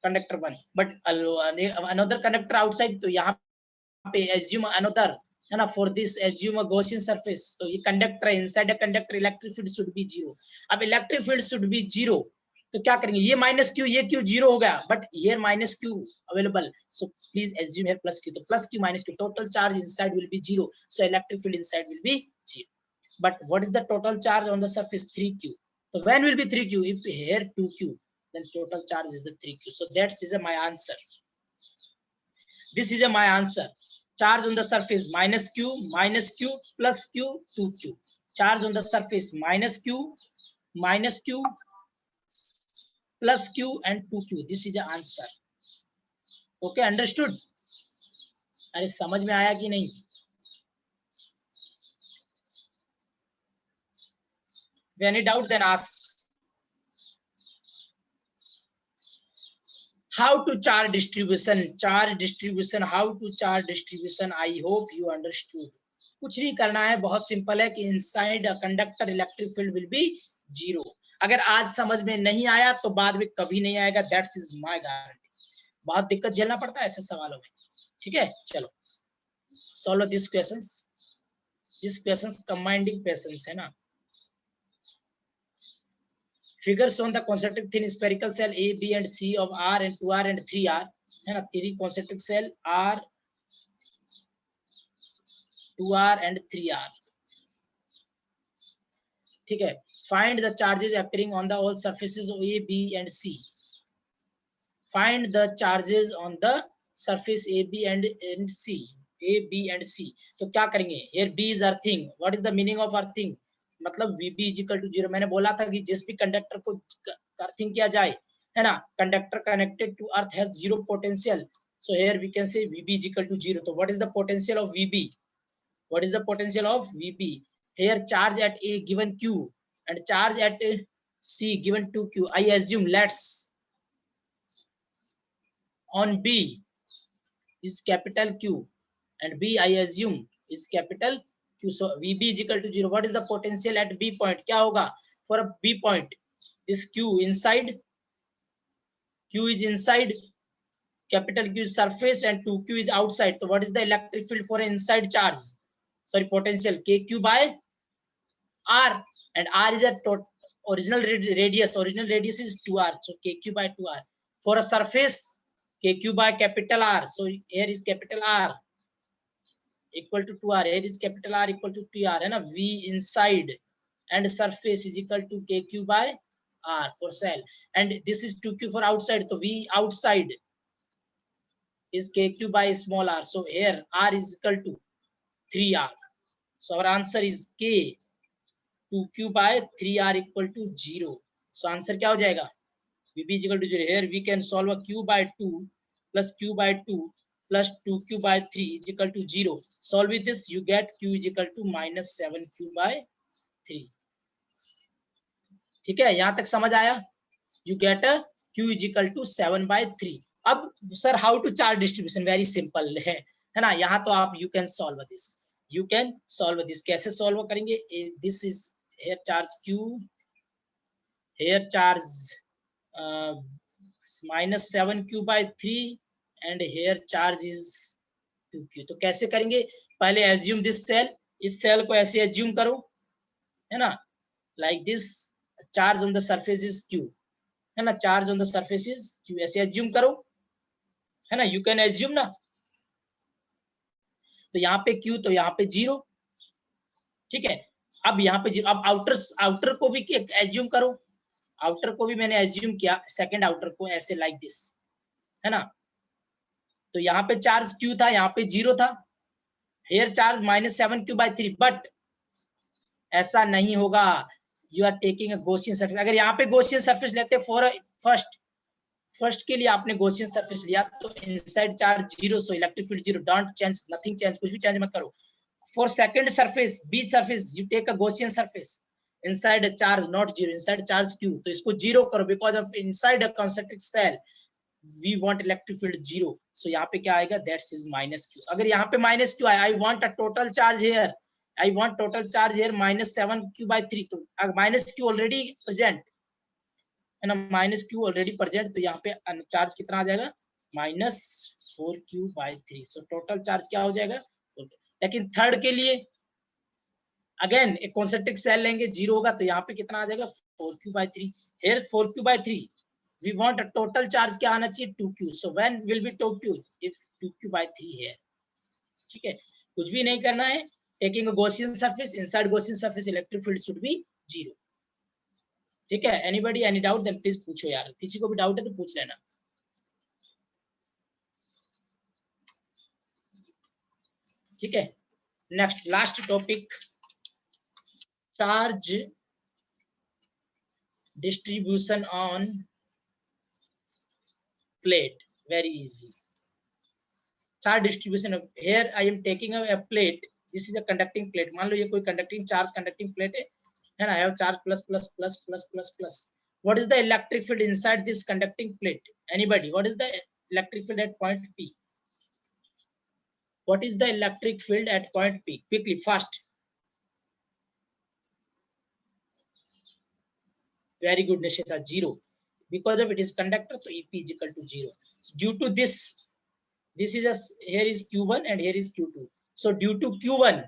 conductor 1, but another conductor outside, तो यहाँ पे assume another है ना. For this assume a Gaussian surface, तो ये conductor inside a conductor electric field should be zero. अब electric field should be zero, तो क्या करेंगे? ये माइनस क्यू, ये क्यू जीरो हो गया, बट ये minus Q available, so please assume here plus Q. तो plus Q minus Q, total charge inside will be zero, so electric field inside will be zero. But what is the total charge on the surface? 3q. तो when will be 3q? इफ here 2q, then total charge is the 3q. So that is my answer. This is my answer. Charge on the surface minus q, plus q, 2q. Charge on the surface minus q, plus q and 2q. This is the answer. Okay, understood? अरे समझ में आया कि नहीं? Any doubt, then ask. How to charge distribution? How to charge distribution? I hope you understood. कुछ नहीं करना है, बहुत सिंपल है कि inside a conductor electric field will be zero. अगर आज समझ में नहीं आया तो बाद में कभी नहीं आएगा. That's is my guarantee. बहुत दिक्कत झेलना पड़ता है ऐसे सवालों में. ठीक है, चलो solve this questions. This questions combining questions है ना. Figures on the concentric thin spherical cell A, B and C of R and 2R and 3R है ना. 3 concentric cell R, 2R and 3R. ठीक है. Find the charges appearing on the all surfaces of A, B and C. Find the charges on the surface A, B and C. A, B and C. तो क्या करेंगे? Here B is earthing. What is the meaning of earthing? मतलब VB equal to zero. मैंने बोला था कि जिस भी कंडक्टर को अर्थिंग किया जाए है ना, conductor connected to earth has zero potential. So here we can say VB equal to zero. तो what is the potential of VB? What is the potential of VB? Here charge at A given Q and charge at C given 2Q. I assume let's on B is capital Q and B I assume is capital Q. So VB is equal to 0. What is the potential at B point? क्या होगा for a B point? This Q inside, Q is inside, capital Q is surface and 2Q is outside. So what is the electric field for an inside charge? Sorry, potential KQ by R, and R is a original radius. Original radius is 2R. So KQ by 2R. For a surface, KQ by capital R. So here is capital R equal to 2R. Here is capital R equal to 2R. And V inside and surface is equal to KQ by R for cell. And this is 2Q for outside. So V outside is KQ by small r. So here R is equal to 3R. So our answer is K 2Q by 3R equal to 0. So answer क्या हो जाएगा? Vp is equal to 0. Here we can solve a q by 2 plus q by 2 plus 2q by 3 is equal to 0. Solve with this, you get q is equal to minus 7q by 3. ठीक है, यहां तक समझ आया? You get a q is equal to 7 by 3. अब sir how to charge distribution? Very simple है ना? यहाँ तो आप you can solve this, you can solve this. कैसे सॉल्व करेंगे? This is here charge q, here charge minus 7q by 3 and here charge is 2q. तो कैसे करेंगे? पहले assume this cell, इस सेल को ऐसे assume करो, है ना, like this. charge on the surface is q, है ना, charge on the surface is q, ऐसे assume करो, है ना, you can assume ना. तो यहाँ पे q, तो यहाँ पे 0. ठीक है, अब यहाँ पे 0. अब आउटर को भी assume करो. आउटर को भी मैंने एज्यूम किया, सेकंड आउटर को ऐसे लाइक दिस, है ना. तो यहाँ पे चार्ज q था, यहाँ पे 0 था. Here charge minus 7q by 3. But ऐसा नहीं होगा, you are taking a Gaussian surface. अगर यहाँ पे गॉसियन सरफेस लेते फॉर फर्स्ट के लिए आपने गॉसियन सरफेस लिया, तो inside charge 0, so electric field 0. Don't change, nothing change, कुछ भी चेंज मत करो. फॉर सेकंड सरफेस, बीच surface, you take a Gaussian surface. inside a charge not 0, inside charge q, तो इसको 0 करो, because of inside a concentric cell we want electric field 0. so यहाँ पे क्या आएगा? that is minus q. अगर यहाँ पे minus q आया, I want a total charge here, I want total charge here minus 7q by 3. तो minus q already present है ना, minus q already present, तो यहाँ पे चार्ज कितना आ जाएगा? minus 4q by 3. so total charge क्या हो जाएगा? लेकिन थर्ड के लिए अगेन एक कॉन्सेंट्रिक सेल लेंगे, 0 होगा, तो यहाँ पे कितना आ जाएगा? 4q by 3. here 4q by 3 we want a total charge क्या आना चाहिए? 2q. so when will be 2q? if 2q by 3 here. ठीक है, कुछ भी नहीं करना है. taking a Gaussian surface, inside Gaussian surface electric field should be 0. ठीक है, anybody any doubt? then please पूछो यार, किसी को भी डाउट है तो पूछ लेना. ठीक है, next last topic, charge distribution on plate. Very easy. Charge distribution of, here I am taking a plate. This is a conducting plate. मान लो ये कोई conducting charge conducting plate है ना. I have charge plus plus plus plus plus plus. What is the electric field inside this conducting plate? Anybody? What is the electric field at point P? What is the electric field at point P? Quickly, fast. Very good, Nishita. 0. Because of it is conductor, so EP is equal to 0. So due to this is here is Q1 and here is Q2. So due to Q1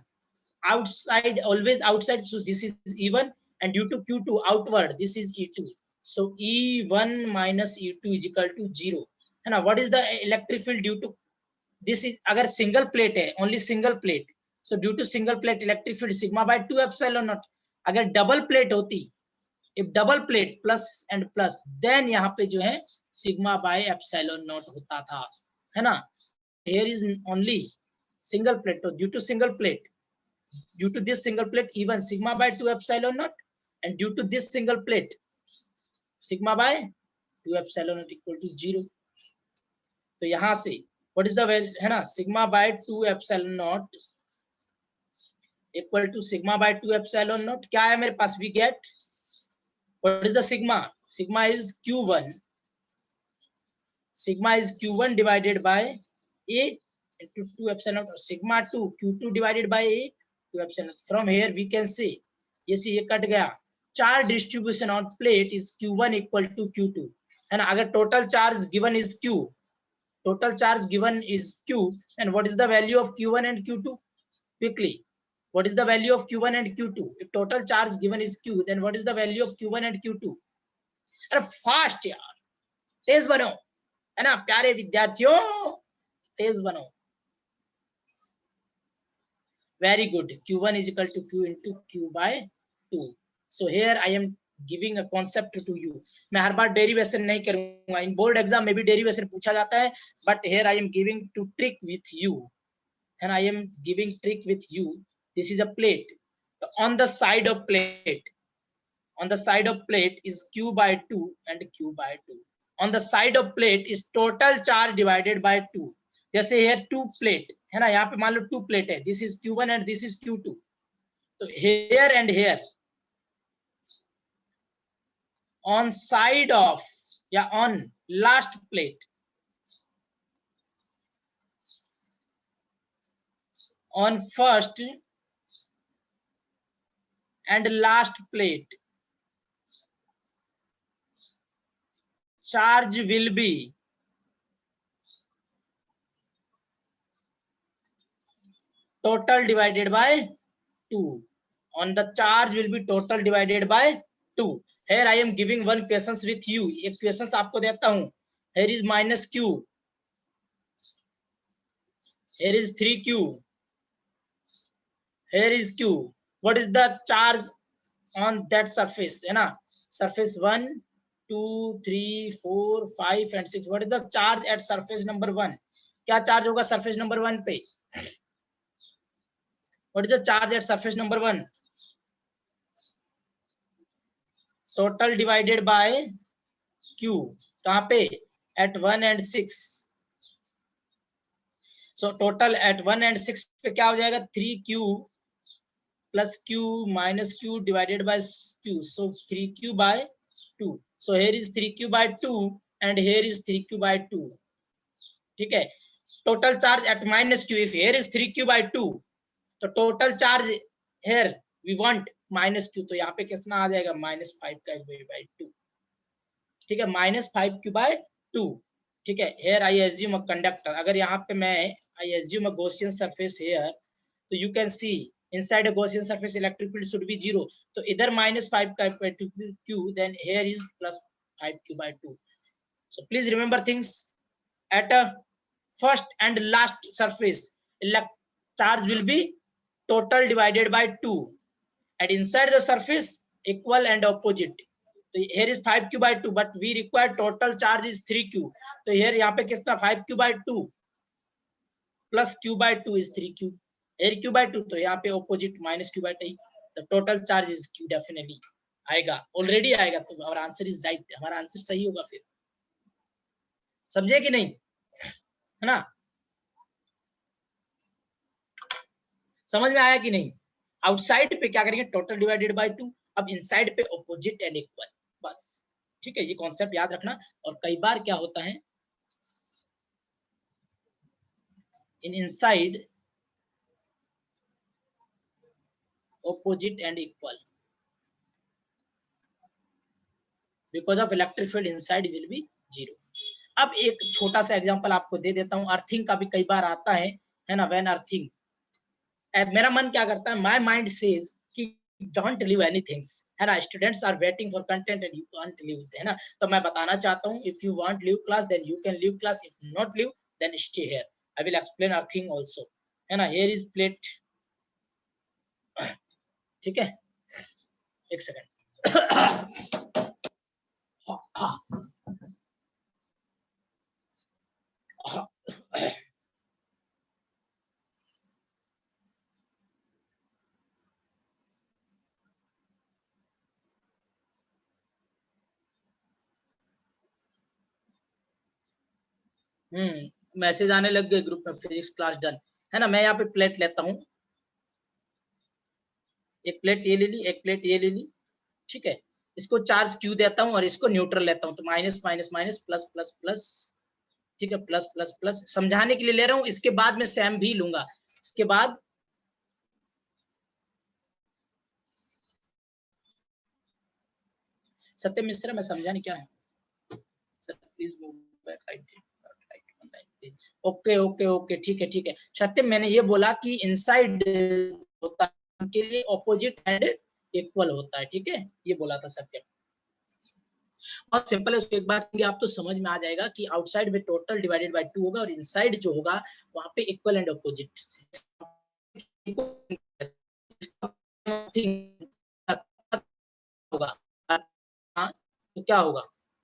outside, always outside, so this is E1, and due to Q2 outward, this is E2. So E1 minus E2 is equal to 0. है ना. What is the electric field due to this is, अगर single plate है, only single plate, so due to single plate electric field sigma by 2 epsilon naught. अगर double plate होती, if double plate plus and plus, then यहाँ पे जो है sigma by epsilon naught होता था, है ना. here is only single plate, so due to single plate, due to this single plate, even sigma by 2 epsilon naught, and due to this single plate sigma by 2 epsilon naught equal to 0. तो यहाँ से what is the value, है ना, sigma by 2 epsilon naught equal to sigma by 2 epsilon naught. क्या है मेरे पास? we get, what is the sigma? Sigma is q1. Sigma is q1 divided by a into 2 epsilon naught. Sigma 2 q2 divided by a 2 epsilon naught. From here we can say, ये से ये cut गया. Charge distribution on plate is q1 equal to q2. है ना. अगर total charge given is q, total charge given is q, and what is the value of q1 and q2? Quickly, what is the value of q1 and q2? if total charge given is q, then what is the value of q1 and q2? अरे fast यार, तेज बनो, है ना प्यारे विद्यार्थियों, तेज बनो. very good. q1 is equal to q into q by 2. so here I am giving a concept to you. मैं हर बार derivation नहीं करूंगा, इन बोर्ड एग्जाम में भी डेरिवेशन पूछा जाता है, but here I am giving to trick with you, and I am giving trick with you. This is a plate. So on the side of plate, on the side of plate is q by 2 and q by 2. On the side of plate is total charge divided by 2. जैसे here 2 plate है ना, यहाँ पे मान लो 2 plate है, this is q1 and this is q2. तो here and here on side of या on last plate, on first and last plate, charge will be total divided by 2. On the charge will be total divided by 2. Here I am giving one questions with you. एक questions आपको देता हूं. Here is minus q. Here is 3q. Here is q. What is the charge on that surface? है ना? Surface 1, 2, 3, 4, 5 and 6. What is the charge at surface number 1? क्या charge होगा surface number 1 पे? What is the charge at surface number 1? Total divided by q. कहाँ पे? At 1 and 6. So total at 1 and 6 पे क्या हो जाएगा? 3q plus q minus q divided by q. So 3q by 2. So here is 3q by 2 and here is 3q by 2. ठीक है? Total charge at minus q. If here is 3q by 2, तो total charge here we want minus q. तो यहाँ पे कितना आ जाएगा? minus 5q by 2. ठीक है? minus 5q by 2. ठीक है? Here I assume a conductor. अगर यहाँ पे मैं I assume a Gaussian surface here, तो you can see inside a Gaussian surface electric field should be 0. तो इधर minus 5q by 2q, then here is plus 5q by 2. So please remember things. At a first and last surface, charge will be total divided by 2. And inside the surface, equal and opposite. So here is 5q by 2, but we require total charge is 3q. So here यहाँ पे कितना 5q by 2 plus q by 2 is 3q. Here q by 2, तो यहाँ पे opposite minus q by 2. The total charge is q definitely आएगा, already आएगा. तो our answer is right. हमारा आंसर सही होगा. फिर समझे कि नहीं, है ना? समझ में आया कि नहीं? आउटसाइड पे क्या करेंगे? Total divided by 2. अब इनसाइड पे ऑपोजिट एंड इक्वल. बस ठीक है, ये कॉन्सेप्ट याद रखना. और कई बार क्या होता है, in inside opposite and equal because of electric field inside will be 0. अब एक छोटा सा एग्जांपल आपको दे देता हूं. अर्थिंग का भी कई बार आता है ना? व्हेन अर्थिंग, मेरा मन क्या करता है, माय माइंड सेज कि डोंट लीव एनीथिंग, है ना? Students are waiting for content and you can't leave, है ना? तो मैं बताना चाहता हूं, if you want leave class then you can leave class, if not leave then stay here. I will explain earthing also, है ना? Here is plate. ठीक है, एक सेकंड. मैसेज आने लग गए ग्रुप में, फिजिक्स क्लास डन, है ना? मैं यहाँ पे प्लेट लेता हूँ. एक प्लेट ये ले ली, एक प्लेट ये ले ली. ठीक है, इसको चार्ज क्यू देता हूँ और इसको न्यूट्रल लेता हूँ. तो minus minus minus plus plus plus. ठीक है, प्लस प्लस प्लस. समझाने के लिए ले रहा हूँ, इसके बाद में सैम भी लूंगा. इसके बाद सत्यम मिश्रा, मैं समझाने क्या है sir, please move back right. Okay okay okay, ठीक है ठीक है. सत्यम, मैंने ये बोला कि इनसाइड होता है के लिए ऑपोजिट एंड इक्वल होता है. ठीक है, ये बोला था सत्यम. बहुत सिंपल है, उसको एक बार आप तो समझ में आ जाएगा कि आउटसाइड में टोटल डिवाइडेड बाय 2 होगा और इनसाइड जो होगा वहां पे इक्वल एंड ऑपोजिट होगा. तो क्या होगा?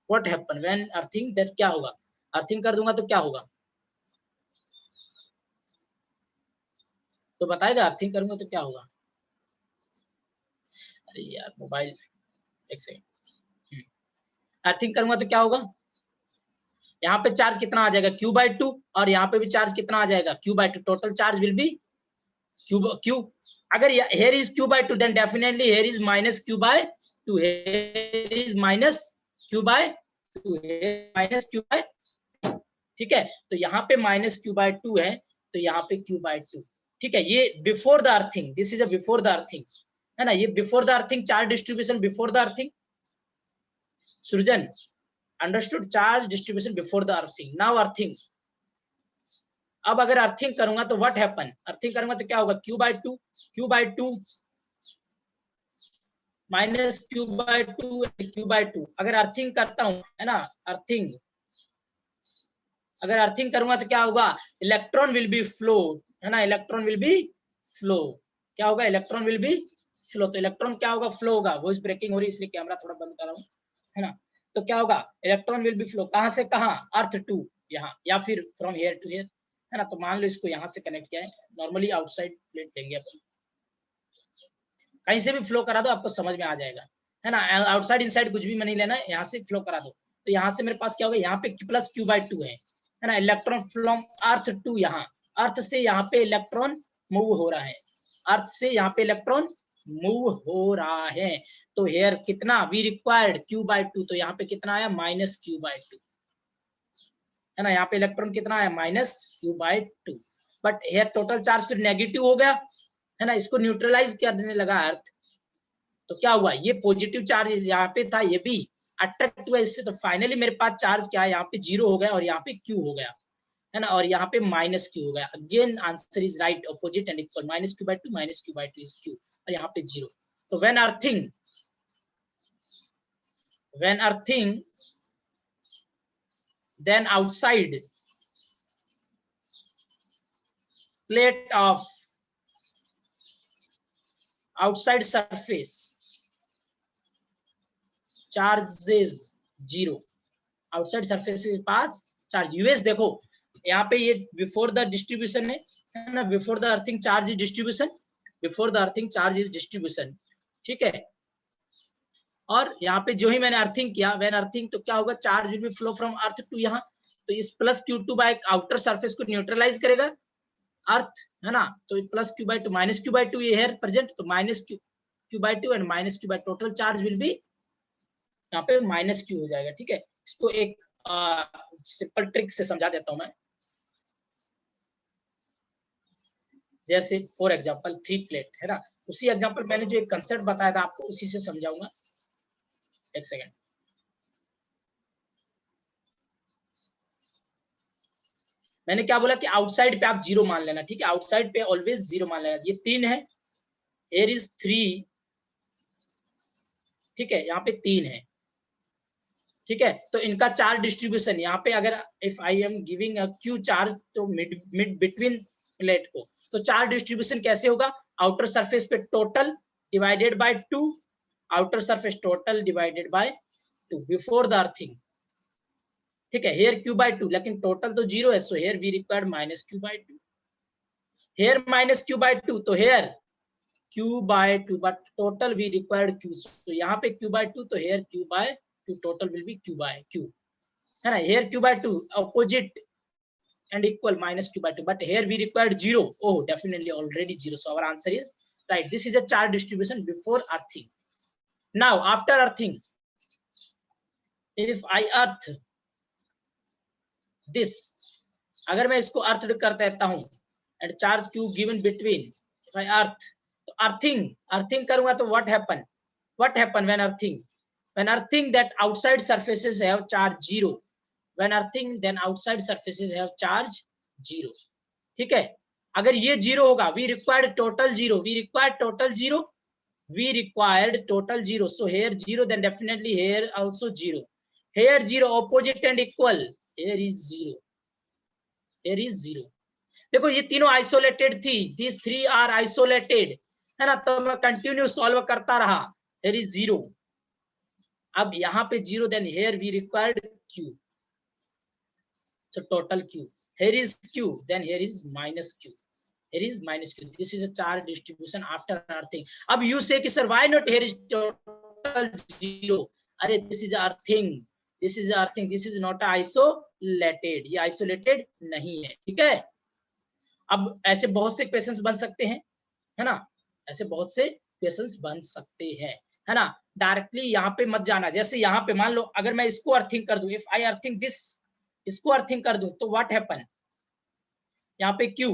What happen when earthing, that क्या होगा? अर्थिंग कर दूंगा तो क्या होगा? तो बताएगा, अर्थिंग करूंगा तो क्या होगा? अरे यार मोबाइल, एक सेकंड, अर्थिंग करूंगा तो क्या होगा, यहाँ पे चार्ज कितना आ जाएगा Q/2 और यहाँ पे भी चार्ज कितना आ जाएगा Q/2, total charge will B Q. अगर here is Q/2 then definitely here is minus Q/2, here is minus Q/2, here minus Q/2, ठीक है, तो यहाँ पे माइनस Q/2 है तो यहाँ पे Q/2, ठीक है, ये before the earthing, this is a before the earthing, है ना, ये before the earthing charge distribution before the earthing, Srijan understood, charge distribution before the earthing. Now earthing, अब अगर अर्थिंग करूंगा तो व्हाट हैपन, अर्थिंग करूंगा तो क्या होगा Q/2 माइनस Q/2 अगर अर्थिंग करता हूं, है ना, अर्थिंग अगर अर्थिंग करूंगा तो क्या होगा, इलेक्ट्रॉन विल बी फ्लो, है ना, इलेक्ट्रॉन विल बी फ्लो, क्या होगा, इलेक्ट्रॉन विल बी फ्लो, तो इलेक्ट्रॉन क्या होगा, फ्लो होगा, वॉइस ब्रेकिंग हो रही है इसलिए कैमरा थोड़ा बंद कर रहा हूं, है ना, तो क्या होगा, इलेक्ट्रॉन विल बी फ्लो, कहां से कहां, अर्थ टू यहाँ, या फिर फ्रॉम हियर टू हियर, है ना, तो मान लो इसको यहाँ से कनेक्ट किया है, नॉर्मली आउटसाइड प्लेट लेंगे अपन, कहीं से भी फ्लो करा दो आपको समझ में आ जाएगा, है ना, आउटसाइड इनसाइड कुछ भी नहीं लेना है, यहाँ से फ्लो करा दो, तो यहाँ से मेरे पास क्या होगा, यहाँ पे प्लस Q/2 है ना, इलेक्ट्रॉन फ्रॉम अर्थ टू यहाँ, अर्थ से यहाँ पे इलेक्ट्रॉन मूव हो रहा है, अर्थ से यहाँ पे इलेक्ट्रॉन मूव हो रहा है, तो हेयर कितना वी रिक्वायर्ड Q/2, तो यहाँ पे कितना आया माइनस Q/2, है ना, यहाँ पे इलेक्ट्रॉन कितना आया minus Q/2, but here total charge फिर नेगेटिव हो गया, है ना, इसको न्यूट्रलाइज करने लगा अर्थ, तो क्या हुआ, ये पॉजिटिव चार्ज यहाँ पे था, ये भी अट्रैक्ट हुआ इससे, तो फाइनली मेरे पास चार्ज क्या है, यहाँ पे 0 हो गया और यहाँ पे Q हो गया, है ना, और यहाँ पे माइनस Q हो गया, again answer is right, opposite and equal, minus Q/2 is Q, और यहाँ पे 0, तो when earthing then outside plate of outside surface charge is 0, outside surface के पास चार्ज, यूएस देखो यहाँ पे ये बिफोर द डिस्ट्रीब्यूशन है ना, before the earthing charge is distribution, before the earthing charge is distribution, ठीक है, और यहाँ पे जो ही मैंने अर्थिंग किया, व्हेन अर्थिंग, तो क्या होगा, charge will be flow from earth to यहाँ, तो इस plus Q2 by outer surface को न्यूट्रलाइज करेगा अर्थ, है ना, तो प्लस Q/2 माइनस Q/2 ये है प्रेजेंट, तो minus Q/2 and minus Q/2 total charge will B यहाँ पे माइनस Q हो जाएगा, ठीक है, इसको एक सिंपल ट्रिक से समझा देता हूं मैं, जैसे फॉर एग्जांपल 3 प्लेट, है ना, उसी एग्जांपल मैंने जो एक कंसेप्ट बताया था आपको उसी से समझाऊंगा, एक सेकेंड, मैंने क्या बोला कि आउटसाइड पे आप 0 मान लेना, ठीक है, आउटसाइड पे ऑलवेज 0 मान लेना, ये 3 है, here is 3, ठीक है, यहाँ पे 3 है, ठीक है, तो इनका चार्ज डिस्ट्रीब्यूशन यहाँ पे अगर if I am giving a Q charge, तो मिड बिटवीन प्लेट को, तो चार्ज डिस्ट्रीब्यूशन कैसे होगा, आउटर सरफेस पे total divided by 2, outer surface total divided by 2 before the earthing, ठीक है, हेयर Q/2, लेकिन टोटल तो 0 है, so here we required minus Q/2, here minus Q/2, तो here Q/2, but total we required Q, तो यहाँ पे Q/2, तो here Q/2 total will be Q/Q, है ना, here Q/2 opposite and equal minus Q/2, but here we required 0, oh definitely already 0, so our answer is right, this is a charge distribution before earthing. Now after earthing, if I earth this, अगर मैं इसको अर्थ कर देता हूं and charge Q given between, if I earth, तो earthing करूंगा तो what happen when earthing that outside surfaces have charge 0, when earthing then outside surfaces have charge 0, ठीक है, अगर ये 0 होगा, we required total 0, so here 0, then definitely here also 0, here 0 opposite and equal, here is 0, देखो ये तीनों isolated थी, these 3 are isolated, है ना, तो मैं कंटिन्यू सॉल्व करता रहा, here is 0, अब यहाँ पे 0, then here we required Q, so total Q, here is Q, then here is minus Q, this is a charge distribution after earthing. अब you say कि sir why not here is total total zero. अरे this is earthing, this is earthing, this is not isolated, ये isolated नहीं है, ठीक है। अब ऐसे बहुत से क्वेश्चंस बन सकते हैं, है ना, ऐसे बहुत से क्वेश्चंस बन सकते हैं, है ना। डायरेक्टली यहाँ पे मत जाना, जैसे यहाँ पे मान लो अगर मैं इसको अर्थिंग कर दूं, इफ आई अर्थिंग दिस, इसको अर्थिंग कर दूं तो व्हाट हैपन, यहाँ पे Q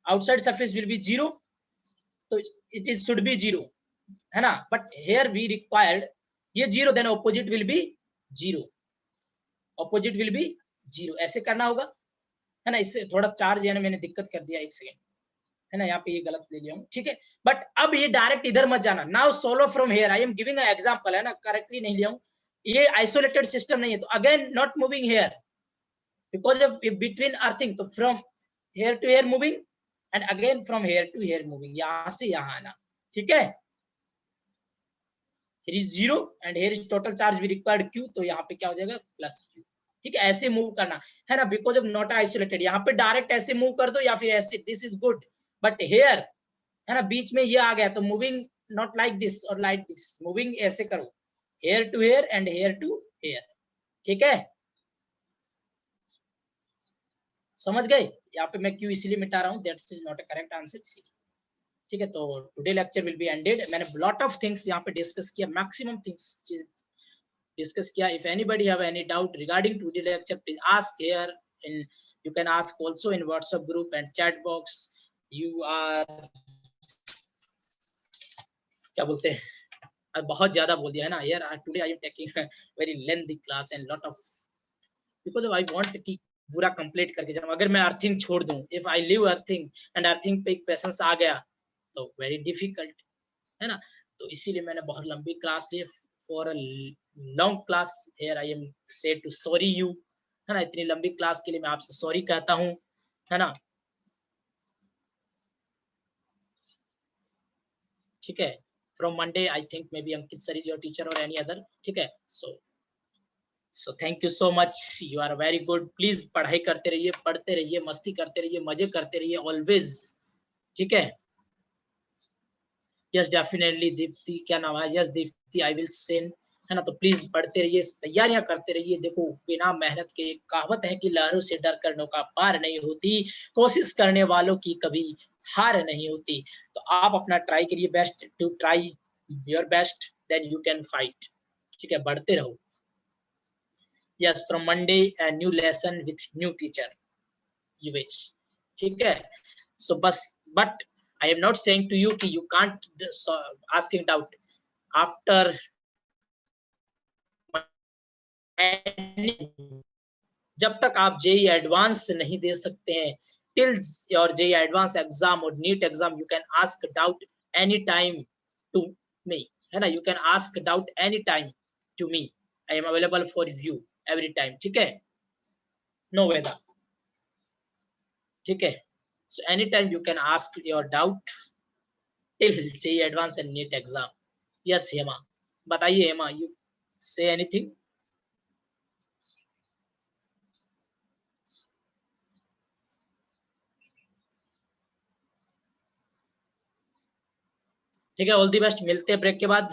outside surface will be zero, तो it is should be zero, है ना, बट हेयर वी रिक्वायर्ड ये zero, then opposite will be zero, opposite will be zero, ऐसे करना होगा, है ना। इससे थोड़ा चार्ज है ना, मैंने दिक्कत कर दिया, एक सेकेंड, है ना, यहाँ पे ये गलत ले लिया हूँ, ठीक है। बट अब ये डायरेक्ट इधर मत जाना, now solo from here, I am giving a example, है ना, करेक्टली नहीं लिया हूँ, ये आइसोलेटेड सिस्टम नहीं है, तो again not moving here because of between earthing, तो from here to here moving and again from here to here moving, यहाँ से यहाँ आना, ठीक है। here is zero and here is total charge we required Q, तो यहाँ पे क्या हो जाएगा प्लस Q, ठीक है। ऐसे मूव करना है ना, बिकॉज ऑफ नॉट आइसोलेटेड, यहाँ पे डायरेक्ट ऐसे मूव कर दो या फिर ऐसे, this is good, but here, है ना, बीच में ये आ गया तो मूविंग नॉट लाइक दिस और लाइक दिस, मूविंग ऐसे करो, here to here and here to here, ठीक है, समझ गए। यहाँ पे मैं Q इसलिए मिटा रहा हूँ, that's is not a correct answer, ठीक है। तो today lecture will be ended, मैंने लॉट ऑफ थिंग्स यहाँ पे डिस्कस किया, मैक्सिमम थिंग्स डिस्कस किया। If anybody have any doubt regarding today lecture, please ask here in, you can ask also in WhatsApp group and chat box. You are, क्या बोलते हैं, आज बहुत ज्यादा बोल दिया है ना यार, today I am taking very lengthy class and lot of, because I want कि पूरा कंप्लीट करके जाऊं। अगर मैं अर्थिंग छोड़ दूं, if I leave earthing and earthing पे क्वेश्चंस आ गया तो वेरी डिफिकल्ट, है ना। तो इसीलिए मैंने बहुत लंबी क्लास ली, for a long class here I am say to sorry you, है ना, इतनी लंबी क्लास के लिए मैं आपसे सॉरी कहता हूं, है ना, ठीक है। From Monday I think may be Ankit sir is your teacher और एनी अदर, ठीक है। So thank you so much, you are very good, please पढ़ाई करते रहिए, पढ़ते रहिए, मस्ती करते रहिए, मजे करते रहिए ऑलवेज, ठीक है। यस डेफिनेटली दीप्ति, क्या नाम है, yes Deepti, I will send, है ना। तो प्लीज पढ़ते रहिए, तैयारियां करते रहिए। देखो बिना मेहनत के, एक कहावत है कि लहरों से डर कर नौका पार नहीं होती, कोशिश करने वालों की कभी हार नहीं होती। तो आप अपना ट्राई करिए, best to try your best, then you can fight, ठीक है, बढ़ते रहो। Yes from Monday a new lesson with new teacher, you wish, ठीक है। सो बस, but I am not saying to you कि you can't asking doubt after जब तक आप जेई एडवांस नहीं दे सकते हैं, till your JEE advanced exam or NEET exam, you can ask doubt anytime to me, है ना, you can ask doubt anytime to me, I am available for you every time, ठीक है, no Veda, ठीक है। So anytime you can ask your doubt till JEE advanced and NEET exam. Yes Hema, बताइए Hema, you say anything? ठीक है, all the best, मिलते हैं break के बाद।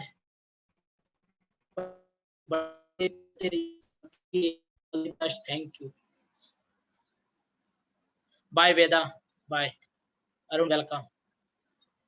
Thank you, bye Veda, bye Arun, welcome.